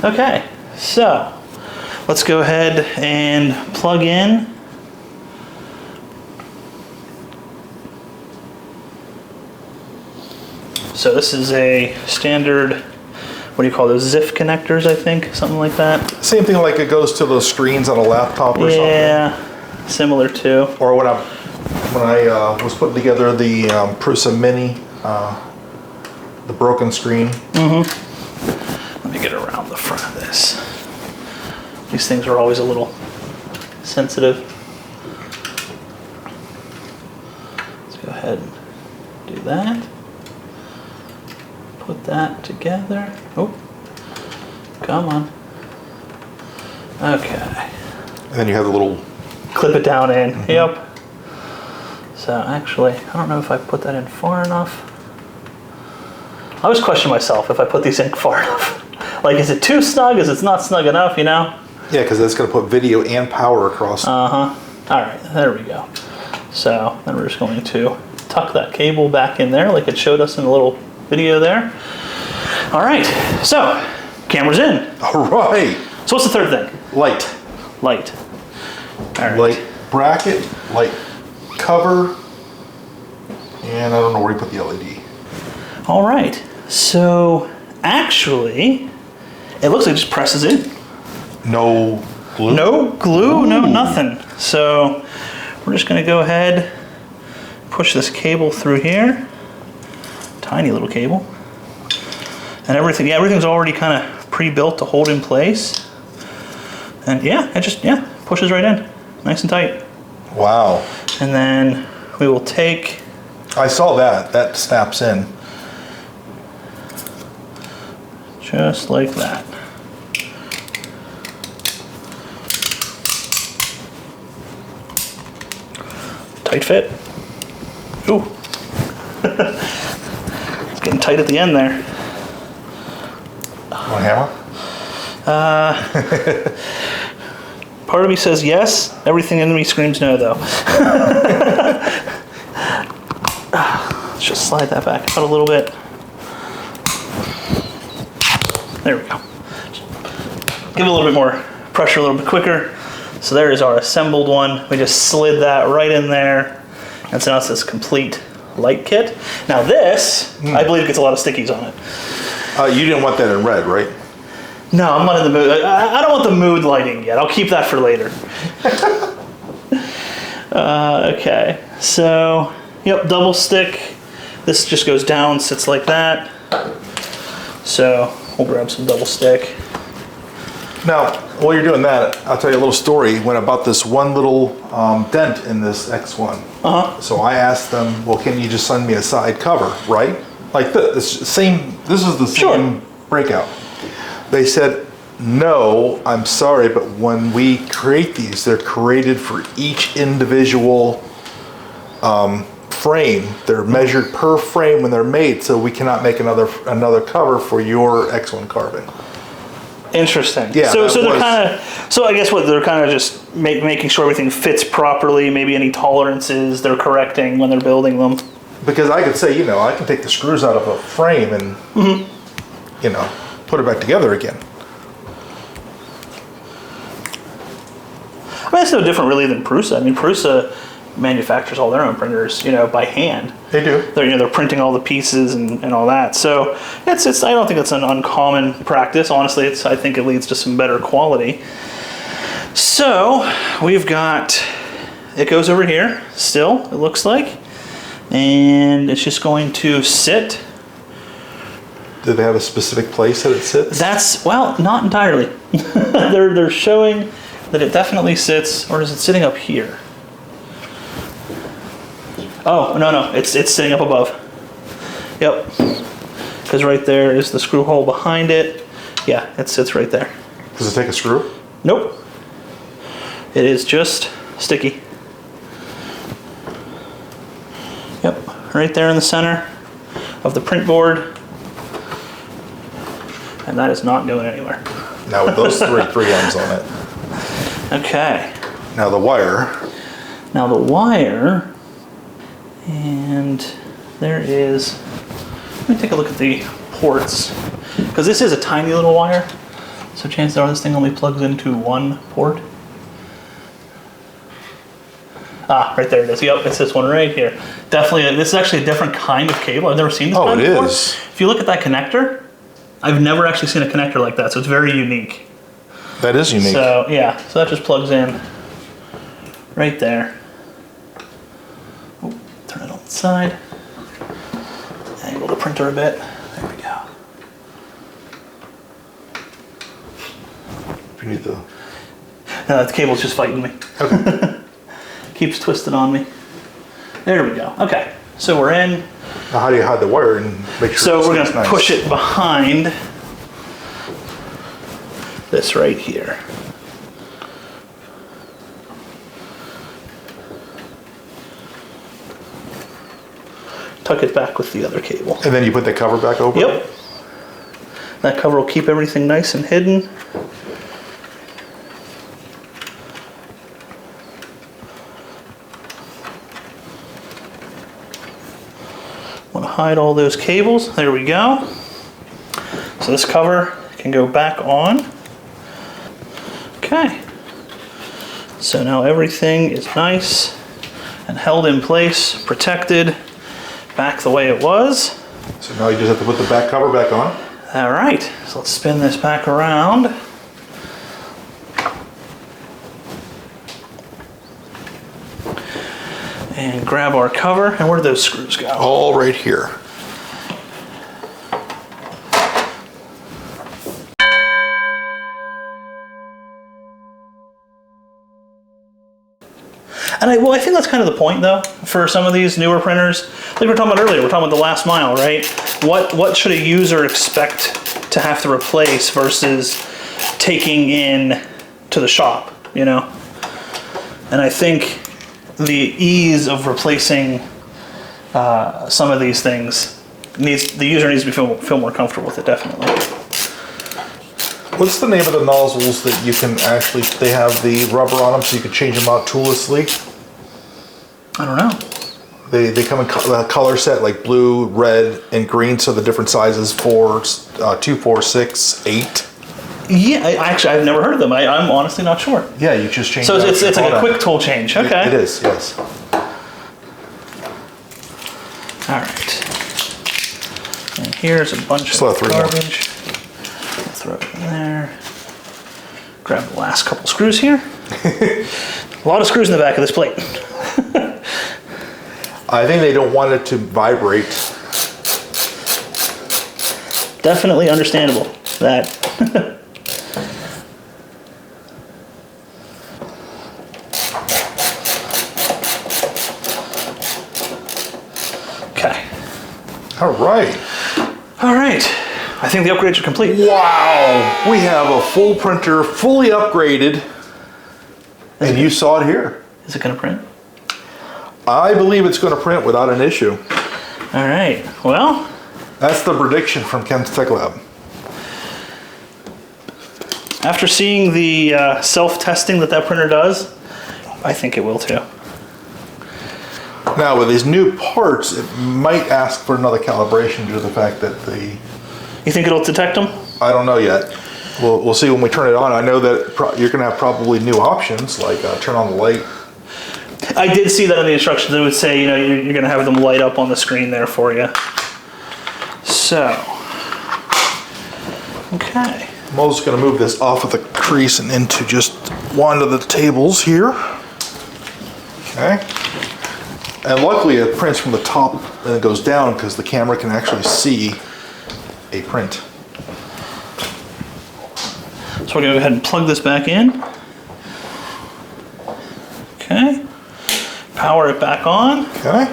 Okay, so let's go ahead and plug in. So this is a standard, what do you call those, ZIF connectors, I think, something like that. Same thing like it goes to those screens on a laptop or something. Yeah, similar to. Or when I was putting together the Prusa Mini, the broken screen. Let me get around the front of this. These things are always a little sensitive. Let's go ahead and do that. Put that together. Oh, come on. Okay. And then you have the little... Clip it down in. Yep. So actually, I don't know if I put that in far enough. I always question myself if I put these in far enough. Like, is it too snug? Is it not snug enough, you know? Yeah, because that's going to put video and power across. All right, there we go. So then we're just going to tuck that cable back in there like it showed us in the little video there. All right, so camera's in. All right. So what's the third thing? Light. Light. All right. Light bracket, light cover, and I don't know where you put the LED. All right, so actually, it looks like it just presses in. No glue? No glue, no nothing. So we're just gonna go ahead, push this cable through here. Tiny little cable. And everything, everything's already kind of pre-built to hold in place. And yeah, it just, pushes right in, nice and tight. Wow. And then we will take... I saw that, that snaps in. Just like that. Tight fit. Ooh. It's getting tight at the end there. Want a hammer? Part of me says yes. Everything in me screams no, though. Let's just slide that back out a little bit. There we go. Give it a little bit more pressure, a little bit quicker. So there is our assembled one. We just slid that right in there. And so now it's this complete light kit. Now this, I believe, gets a lot of stickies on it. You didn't want that in red, right? No, I'm not in the mood. I don't want the mood lighting yet. I'll keep that for later. Okay, so, yep, double stick. This just goes down, sits like that. So we'll grab some double stick. Now, while you're doing that, I'll tell you a little story. When I bought this one little dent in this X1, so I asked them, well, can you just send me a side cover, right? Like this is the same breakout. They said, no, I'm sorry, but when we create these, they're created for each individual frame. They're measured per frame when they're made, so we cannot make another cover for your X1 carbon. Interesting. Yeah. So they're kind of. So I guess what they're kind of just making sure everything fits properly. Maybe any tolerances they're correcting when they're building them. Because I could say, I can take the screws out of a frame and, put it back together again. I mean, it's no different really than Prusa. I mean, Prusa manufactures all their own printers, you know, by hand. They do. They're printing all the pieces and all that. So it's I don't think it's an uncommon practice. Honestly, I think it leads to some better quality. So we've got, it goes over here still, it looks like, and it's just going to sit. Do they have a specific place that it sits? That's, well, not entirely. they're showing that it definitely sits, or is it sitting up here? Oh, no, it's sitting up above. Yep. Because right there is the screw hole behind it. Yeah, it sits right there. Does it take a screw? Nope. It is just sticky. Yep, right there in the center of the print board. And that is not going anywhere. Now with those three M's on it. Okay. Now the wire. Now the wire, and there is, let me take a look at the ports, because this is a tiny little wire, so chances are this thing only plugs into one port. Ah, right there it is. Yep, it's this one right here. Definitely, this is actually a different kind of cable. I've never seen this kind before. Oh, it is. If you look at that connector, I've never actually seen a connector like that, so it's very unique. That is unique. So, yeah, so that just plugs in right there. Oh, turn it on the side. Angle the printer a bit. There we go. If you need the... No, the cable's just fighting me. Okay. Keeps twisting on me. There we go. Okay, so we're in. Now how do you hide the wire and make sure So we're going to nice? push it behind this right here. Tuck it back with the other cable. And then you put the cover back over? Yep. That cover will keep everything nice and hidden. Want to hide all those cables. There we go. So this cover can go back on. Okay. So now everything is nice and held in place, protected, back the way it was. So now you just have to put the back cover back on? All right, so let's spin this back around. And grab our cover. And where do those screws go? All right here. And I think that's kind of the point, though, for some of these newer printers. Like we were talking about earlier, we're talking about the last mile, right? What should a user expect to have to replace versus taking in to the shop, you know? And I think the ease of replacing some of these things the user needs to feel more comfortable with it, definitely. What's the name of the nozzles that you can actually, they have the rubber on them so you can change them out toollessly? I don't know. They come in color set like blue, red, and green, so the different sizes 4, 2, 4, 6, 8. Yeah, I've never heard of them. I'm honestly not sure. Yeah, you just change. So it's like a quick tool change. Okay. It is, yes. All right. And here's a bunch Still of have 3 more. garbage. Throw it in there. Grab the last couple screws here. A lot of screws in the back of this plate. I think they don't want it to vibrate. Definitely understandable. That. Okay. All right. All right. I think the upgrades are complete. Wow. We have a full printer, fully upgraded. And you saw it here. Is it going to print? I believe it's going to print without an issue. All right. Well, That's the prediction from Ken's Tech Lab. after seeing the self-testing that printer does, I think it will too. Now with these new parts, it might ask for another calibration due to the fact that You think it'll detect them? I don't know yet. We'll see when we turn it on. I know that you're going to have probably new options like turn on the light. I did see that in the instructions. It would say, you know, you're going to have them light up on the screen there for you. So, okay. I'm also going to move this off of the crease and into just one of the tables here. Okay. And luckily it prints from the top and it goes down because the camera can actually see a print. So we're going to go ahead and plug this back in. Okay. Power it back on. Okay.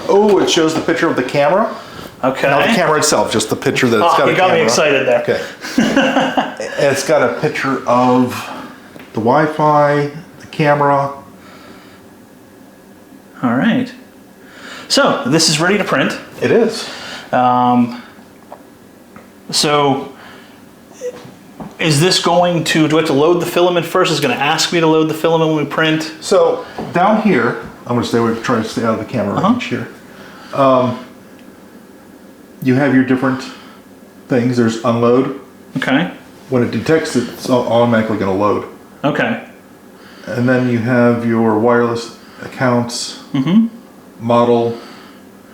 Oh, it shows the picture of the camera. Okay. Not the camera itself, just the picture that it's got a camera. You got me excited there. Okay. And it's got a picture of the Wi-Fi, the camera. All right. So this is ready to print. It is. So is this going to, do I have to load the filament first? Is it going to ask me to load the filament when we print? So down here, I'm going to try to stay out of the camera range here. You have your different things. There's unload. Okay. When it detects it, it's automatically going to load. Okay. And then you have your wireless accounts, model.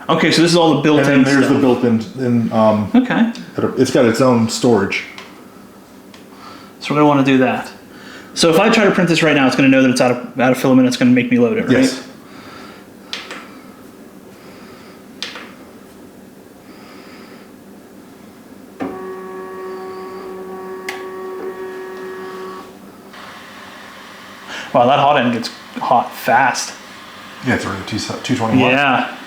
Okay, so this is all the built-in And then there's stuff. the built-in. Okay. It's got its own storage. So we're going to want to do that. So if I try to print this right now, it's going to know that it's out of filament. It's going to make me load it, right? Yes. Wow, that hot end gets hot fast. Yeah, it's already 220 watts. Yeah.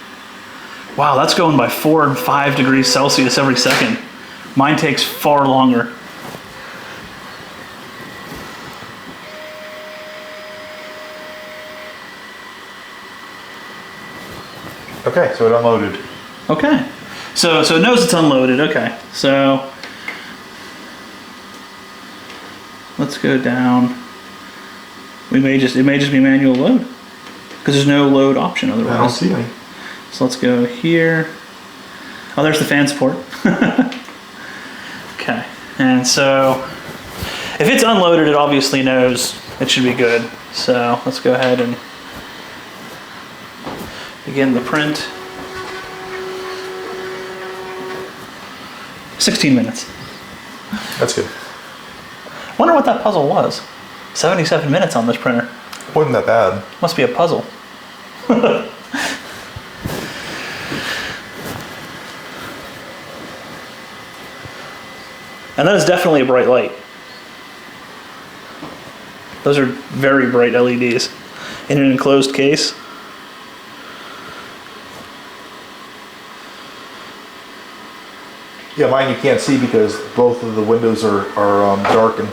Wow, that's going by 4 and 5 degrees Celsius every second. Mine takes far longer. Okay, so it unloaded. Okay. So it knows it's unloaded. Okay. So let's go down. It may just be manual load because there's no load option otherwise. I don't see any. So let's go here. Oh, there's the fan support. Okay. And so if it's unloaded, it obviously knows it should be good. So let's go ahead and begin the print. 16 minutes. That's good. Wonder what that puzzle was. 77 minutes on this printer. Wasn't that bad. Must be a puzzle. And that is definitely a bright light. Those are very bright LEDs in an enclosed case. Yeah, mine you can't see because both of the windows are darkened.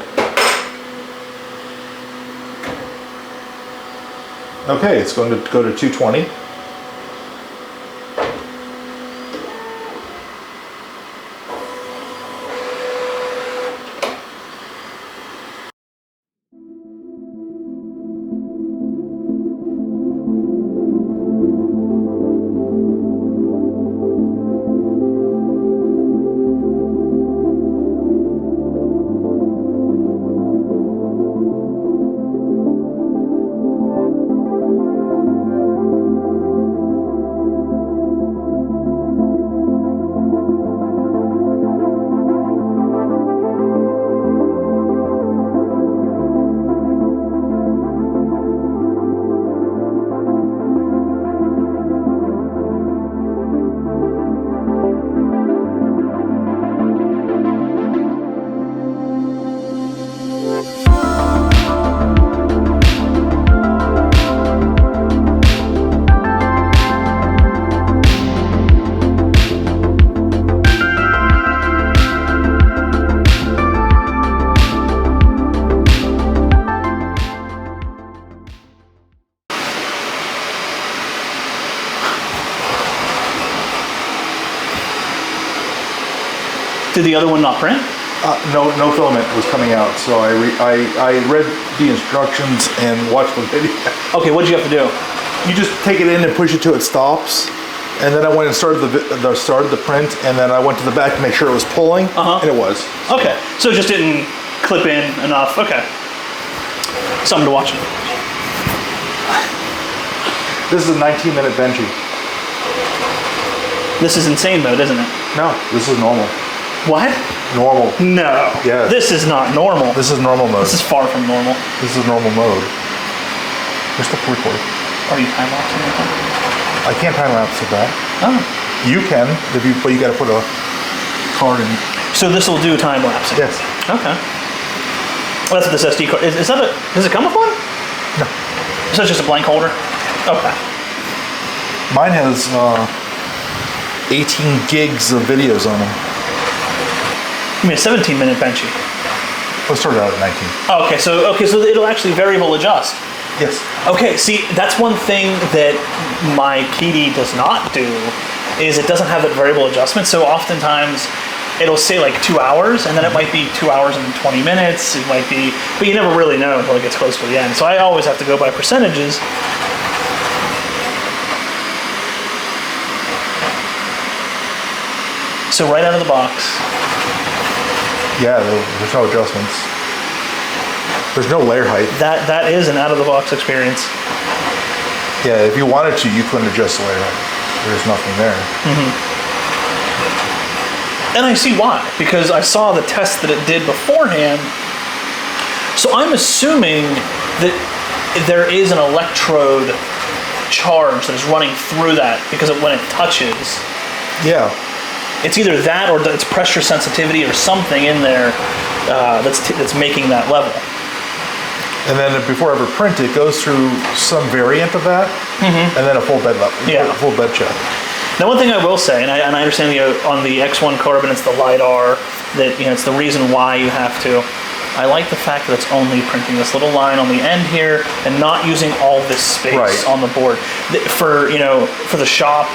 Okay, it's going to go to 220. Did the other one not print? No filament was coming out, so I read the instructions and watched the video. Okay, what'd you have to do? You just take it in and push it till it stops, and then I went and started the print, and then I went to the back to make sure it was pulling, and it was. Okay, so it just didn't click clip in enough. Okay. Something to watch. This is a 19-minute Benji. This is insane mode, isn't it? No, this is normal. What? Normal. No. Yeah. This is not normal. This is normal mode. This is far from normal. This is normal mode. We're still recording. Are you time lapsing anything? I can't time lapse with that. Oh. You can, but you got to put a card in. So this will do time lapsing? Yes. Okay. Well, that's what this SD card is. That a? Does it come with one? No. Is that just a blank holder? Okay. Mine has 18 gigs of videos on them. I mean, a 17-minute Benchy. Let's start it out at 19. Oh, okay, so it'll actually variable adjust. Yes. Okay, see, that's one thing that my Key does not do, is it doesn't have that variable adjustment. So oftentimes it'll say like 2 hours, and then it might be 2 hours and 20 minutes. It might be, but you never really know until it gets close to the end. So I always have to go by percentages. So right out of the box. Yeah, there's no adjustments. There's no layer height. That is an out of the box experience. Yeah, if you wanted to, you couldn't adjust the layer height. There's nothing there. And I see why, because I saw the test that it did beforehand. So I'm assuming that there is an electrode charge that is running through that, because when it touches, Yeah. it's either that or it's pressure sensitivity or something in there that's making that level. And then before I ever print it, goes through some variant of that, and then a full bed level, Yeah. a full bed check. Now, one thing I will say, and I understand on the X1 carbon, it's the LiDAR, that it's the reason why you have to. I like the fact that it's only printing this little line on the end here and not using all this space Right. on the board. For the shop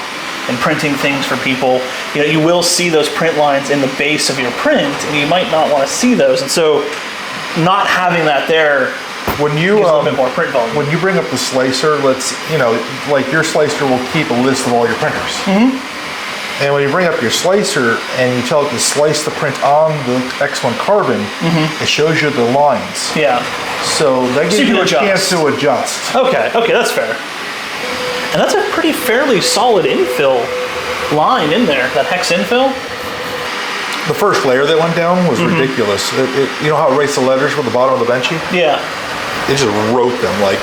and printing things for people, you will see those print lines in the base of your print, and you might not want to see those. And so, not having that there When you gives a little bit more print volume. when you bring up the slicer, like your slicer will keep a list of all your printers. And when you bring up your slicer and you tell it to slice the print on the X1 carbon, it shows you the lines. Yeah. So that gives you you can a adjust. chance to adjust. Okay, that's fair. And that's a pretty fairly solid infill line in there, that hex infill. The first layer that went down was ridiculous. You know how it writes the letters from the bottom of the Benchy? Yeah. It just wrote them like,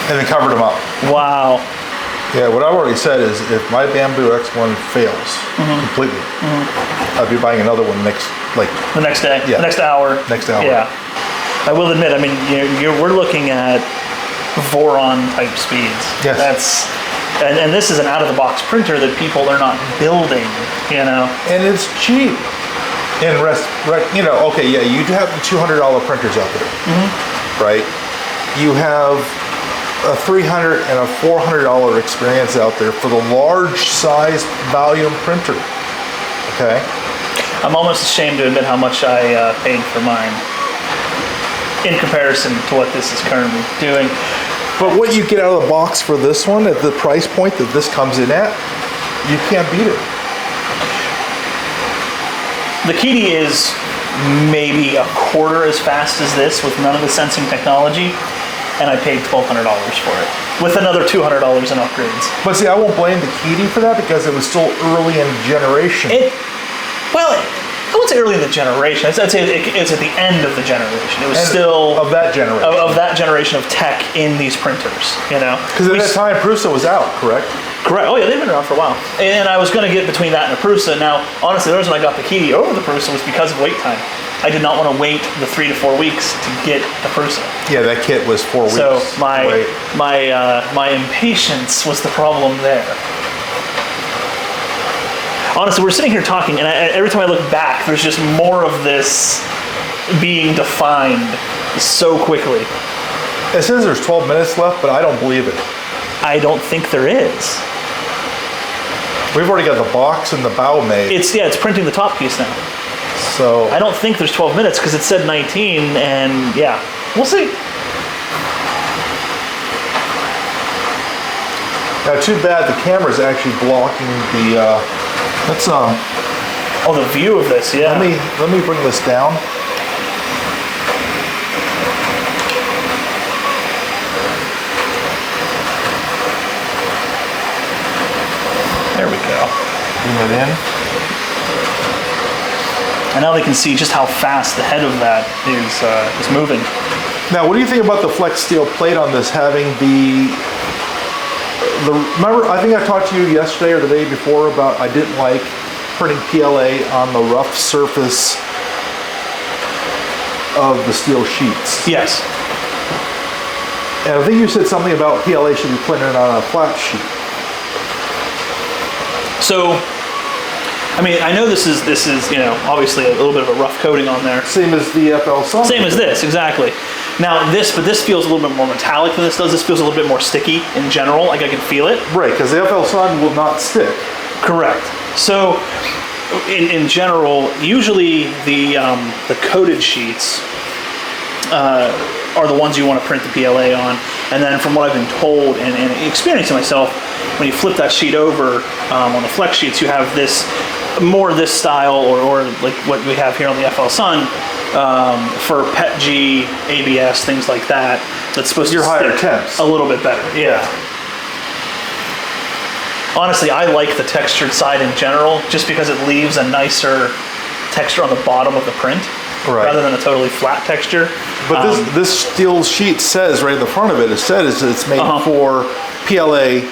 and then covered them up. Wow. Yeah, what I've already said is if my Bambu X1 fails completely, I'll be buying another one next The next day, Yeah. the next hour. Next hour. Yeah. I will admit, I mean, we're looking at Voron type speeds. Yes. And this is an out of the box printer that people are not building, And it's cheap. And okay, yeah, you have the $200 printers out there, right? You have a $300 and a $400 experience out there for the large size volume printer, okay? I'm almost ashamed to admit how much I paid for mine in comparison to what this is currently doing. But what you get out of the box for this one at the price point that this comes in at, you can't beat it. The Key is maybe a quarter as fast as this with none of the sensing technology, and I paid $1,200 for it, with another $200 in upgrades. But see, I won't blame the Key for that because it was still early in the generation. I wouldn't say early in the generation. I'd say it's at the end of the generation. It was still of that generation. of that generation of tech in these printers. Because at that time, Prusa was out, correct? Correct. Oh yeah, they've been around for a while. And I was going to get between that and a Prusa. Now, honestly, the reason I got the Key over the Prusa was because of wait time. I did not want to wait the 3 to 4 weeks to get the Prusa. Yeah, that kit was 4 weeks. So my impatience was the problem there. Honestly, we're sitting here talking, and every time I look back, there's just more of this being defined so quickly. It says there's 12 minutes left, but I don't believe it. I don't think there is. We've already got the box and the bow made. It's printing the top piece now. So I don't think there's 12 minutes because it said 19, and yeah, we'll see. now, too bad the camera's actually blocking the. Let's Oh, the view of this, yeah. Let me bring this down. There we go. Bring it in. And now they can see just how fast the head of that is moving. Now, what do you think about the flex steel plate on this having the remember, I think I talked to you yesterday or the day before about I didn't like printing PLA on the rough surface of the steel sheets. Yes. And I think you said something about PLA should be printed on a flat sheet. So, I mean, I know this is obviously a little bit of a rough coating on there. Same as the FL Sun. Same as this, exactly. Now this feels a little bit more metallic than this does. This feels a little bit more sticky in general. Like I can feel it. Right, because the FL Sun will not stick. Correct. So, in general, usually the coated sheets are the ones you want to print the PLA on. And then from what I've been told and experiencing myself, when you flip that sheet over on the flex sheets, you have this style or like what we have here on the FL Sun for PETG, ABS, things like that. That's supposed to higher stick temps. a little bit better. Yeah. Honestly, I like the textured side in general, just because it leaves a nicer texture on the bottom of the print, rather than a totally flat texture. But this steel sheet says right in the front of it, it's made for PLA,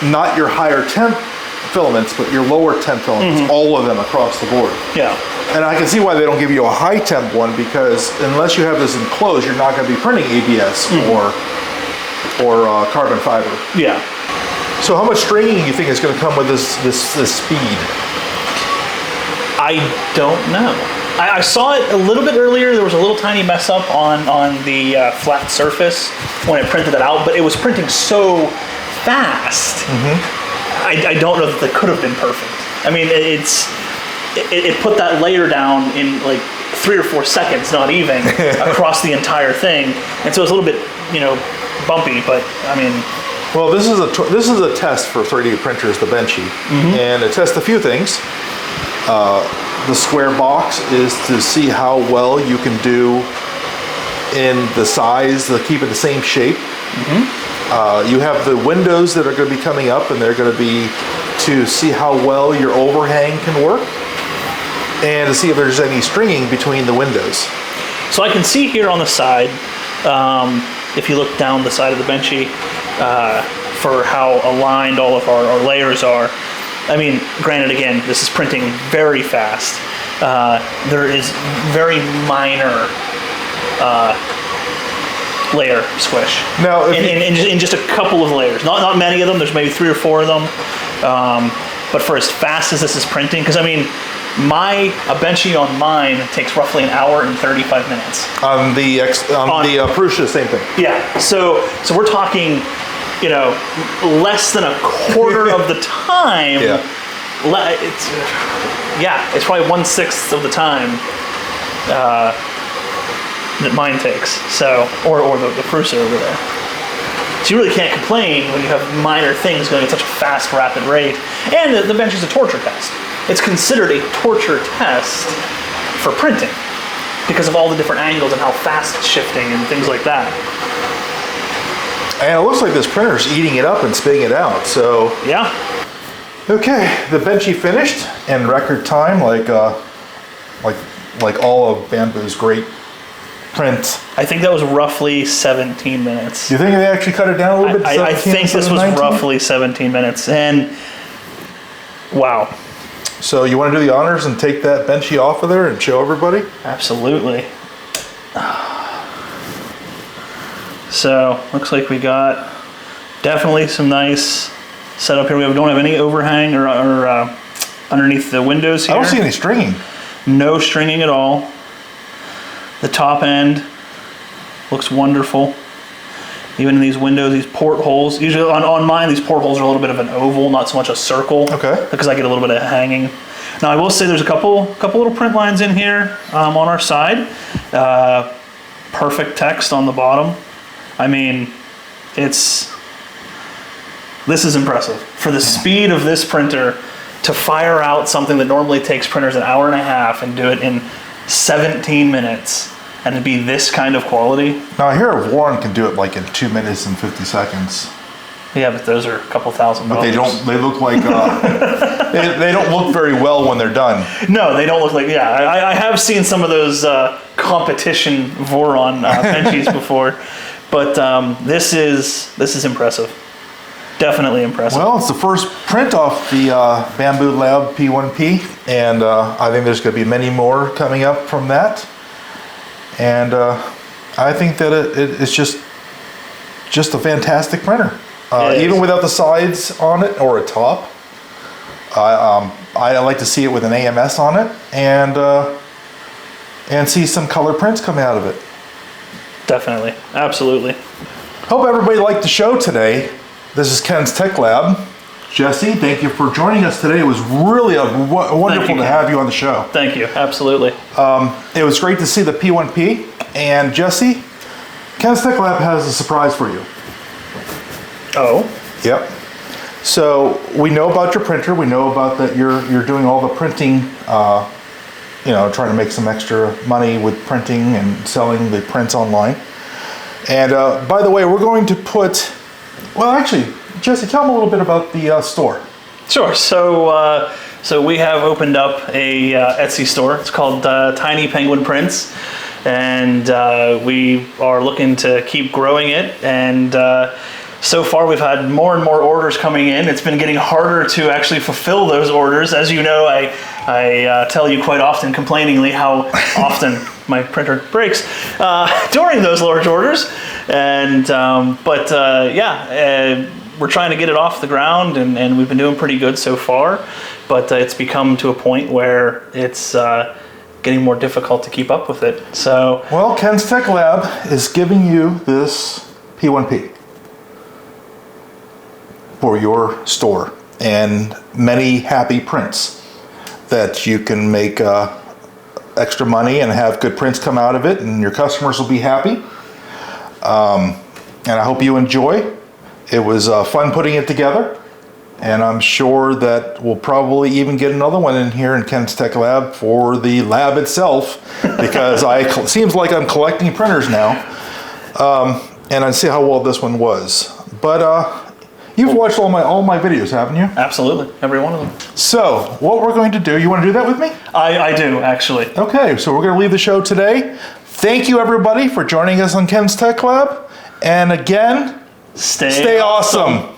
not your higher temp filaments, but your lower temp filaments, all of them across the board. Yeah. And I can see why they don't give you a high temp one, because unless you have this enclosed, you're not going to be printing ABS or carbon fiber. Yeah. So how much stringing do you think is going to come with this speed? I don't know. I saw it a little bit earlier. There was a little tiny mess up on the flat surface when it printed it out, but it was printing so fast. I don't know that that could have been perfect. I mean, it put that layer down in like 3 or 4 seconds, not even, across the entire thing, and so it was a little bit, bumpy. But I mean, well, this is a test for 3D printers, the Benchy, and it tests a few things. The square box is to see how well you can do in the size, to keep it the same shape. You have the windows that are going to be coming up, and they're going to be to see how well your overhang can work, and to see if there's any stringing between the windows. So I can see here on the side, if you look down the side of the Benchy, for how aligned all of our layers are. I mean, granted, again, this is printing very fast. There is very minor layer squish. Now, in just a couple of layers, not many of them. There's maybe 3 or 4 of them. But for as fast as this is printing, because I mean, a Benchy on mine takes roughly 1 hour and 35 minutes. On the Prusa, same thing. Yeah. So we're talking, less than a quarter of the time. Yeah. It's probably 1/6 of the time that mine takes. So, or the Prusa over there. So you really can't complain when you have minor things going at such a fast, rapid rate. And the Bench is a torture test. It's considered a torture test for printing because of all the different angles and how fast it's shifting and things like that. And it looks like this printer's eating it up and spitting it out, so... Yeah. Okay, the Benchy finished in record time, like all of Bambu's great prints. I think that was roughly 17 minutes. Do you think they actually cut it down a little bit? I think this was 19? Roughly 17 minutes, and wow. So you want to do the honors and take that Benchy off of there and show everybody? Absolutely. So, looks like we got definitely some nice setup here. We don't have any overhang or underneath the windows here. I don't see any stringing. No stringing at all. The top end looks wonderful. Even in these windows, these portholes. Usually on mine, these portholes are a little bit of an oval, not so much a circle. Okay. Because I get a little bit of hanging. Now, I will say there's a couple little print lines in here on our side. Perfect text on the bottom. I mean, this is impressive. For the speed of this printer, to fire out something that normally takes printers an hour and a half and do it in 17 minutes and to be this kind of quality. Now I hear Warren can do it like in 2 minutes and 50 seconds. Yeah, but those are a couple $1,000. But they look like, they don't look very well when they're done. No, they don't look like, yeah. I have seen some of those competition Voron benchies before, but this is impressive. Definitely impressive. Well, it's the first print off the Bambu Lab P1P, and I think there's going to be many more coming up from that. And I think that it's just a fantastic printer. Even without the sides on it or a top. I like to see it with an AMS on it and see some color prints come out of it. Definitely, absolutely. Hope everybody liked the show today. This is Ken's Tech Lab. Jesse, thank you for joining us today. It was really wonderful to have you on the show. Thank you, absolutely. It was great to see the P1P. And Jesse, Ken's Tech Lab has a surprise for you. Oh? Yep. So we know about your printer. We know about that you're doing all the printing, trying to make some extra money with printing and selling the prints online. And by the way, we're going to put, well, actually, Jesse, tell them a little bit about the store. Sure. So we have opened up a Etsy store. It's called Tiny Penguin Prints, and we are looking to keep growing it. And so far, we've had more and more orders coming in. It's been getting harder to actually fulfill those orders. As you know, I tell you quite often, complainingly, how often my printer breaks during those large orders. And we're trying to get it off the ground, and we've been doing pretty good so far. But it's become to a point where it's getting more difficult to keep up with it. So, well, Ken's Tech Lab is giving you this P1P for your store and many happy prints that you can make extra money and have good prints come out of it, and your customers will be happy. And I hope you enjoy. It was fun putting it together, and I'm sure that we'll probably even get another one in here in Ken's Tech Lab for the lab itself, because seems like I'm collecting printers now, and I see how well this one was. But you've watched all my videos, haven't you? Absolutely, every one of them. So what we're going to do, you want to do that with me? I do, actually. Okay, so we're going to leave the show today. Thank you, everybody, for joining us on Ken's Tech Lab. And again, stay awesome.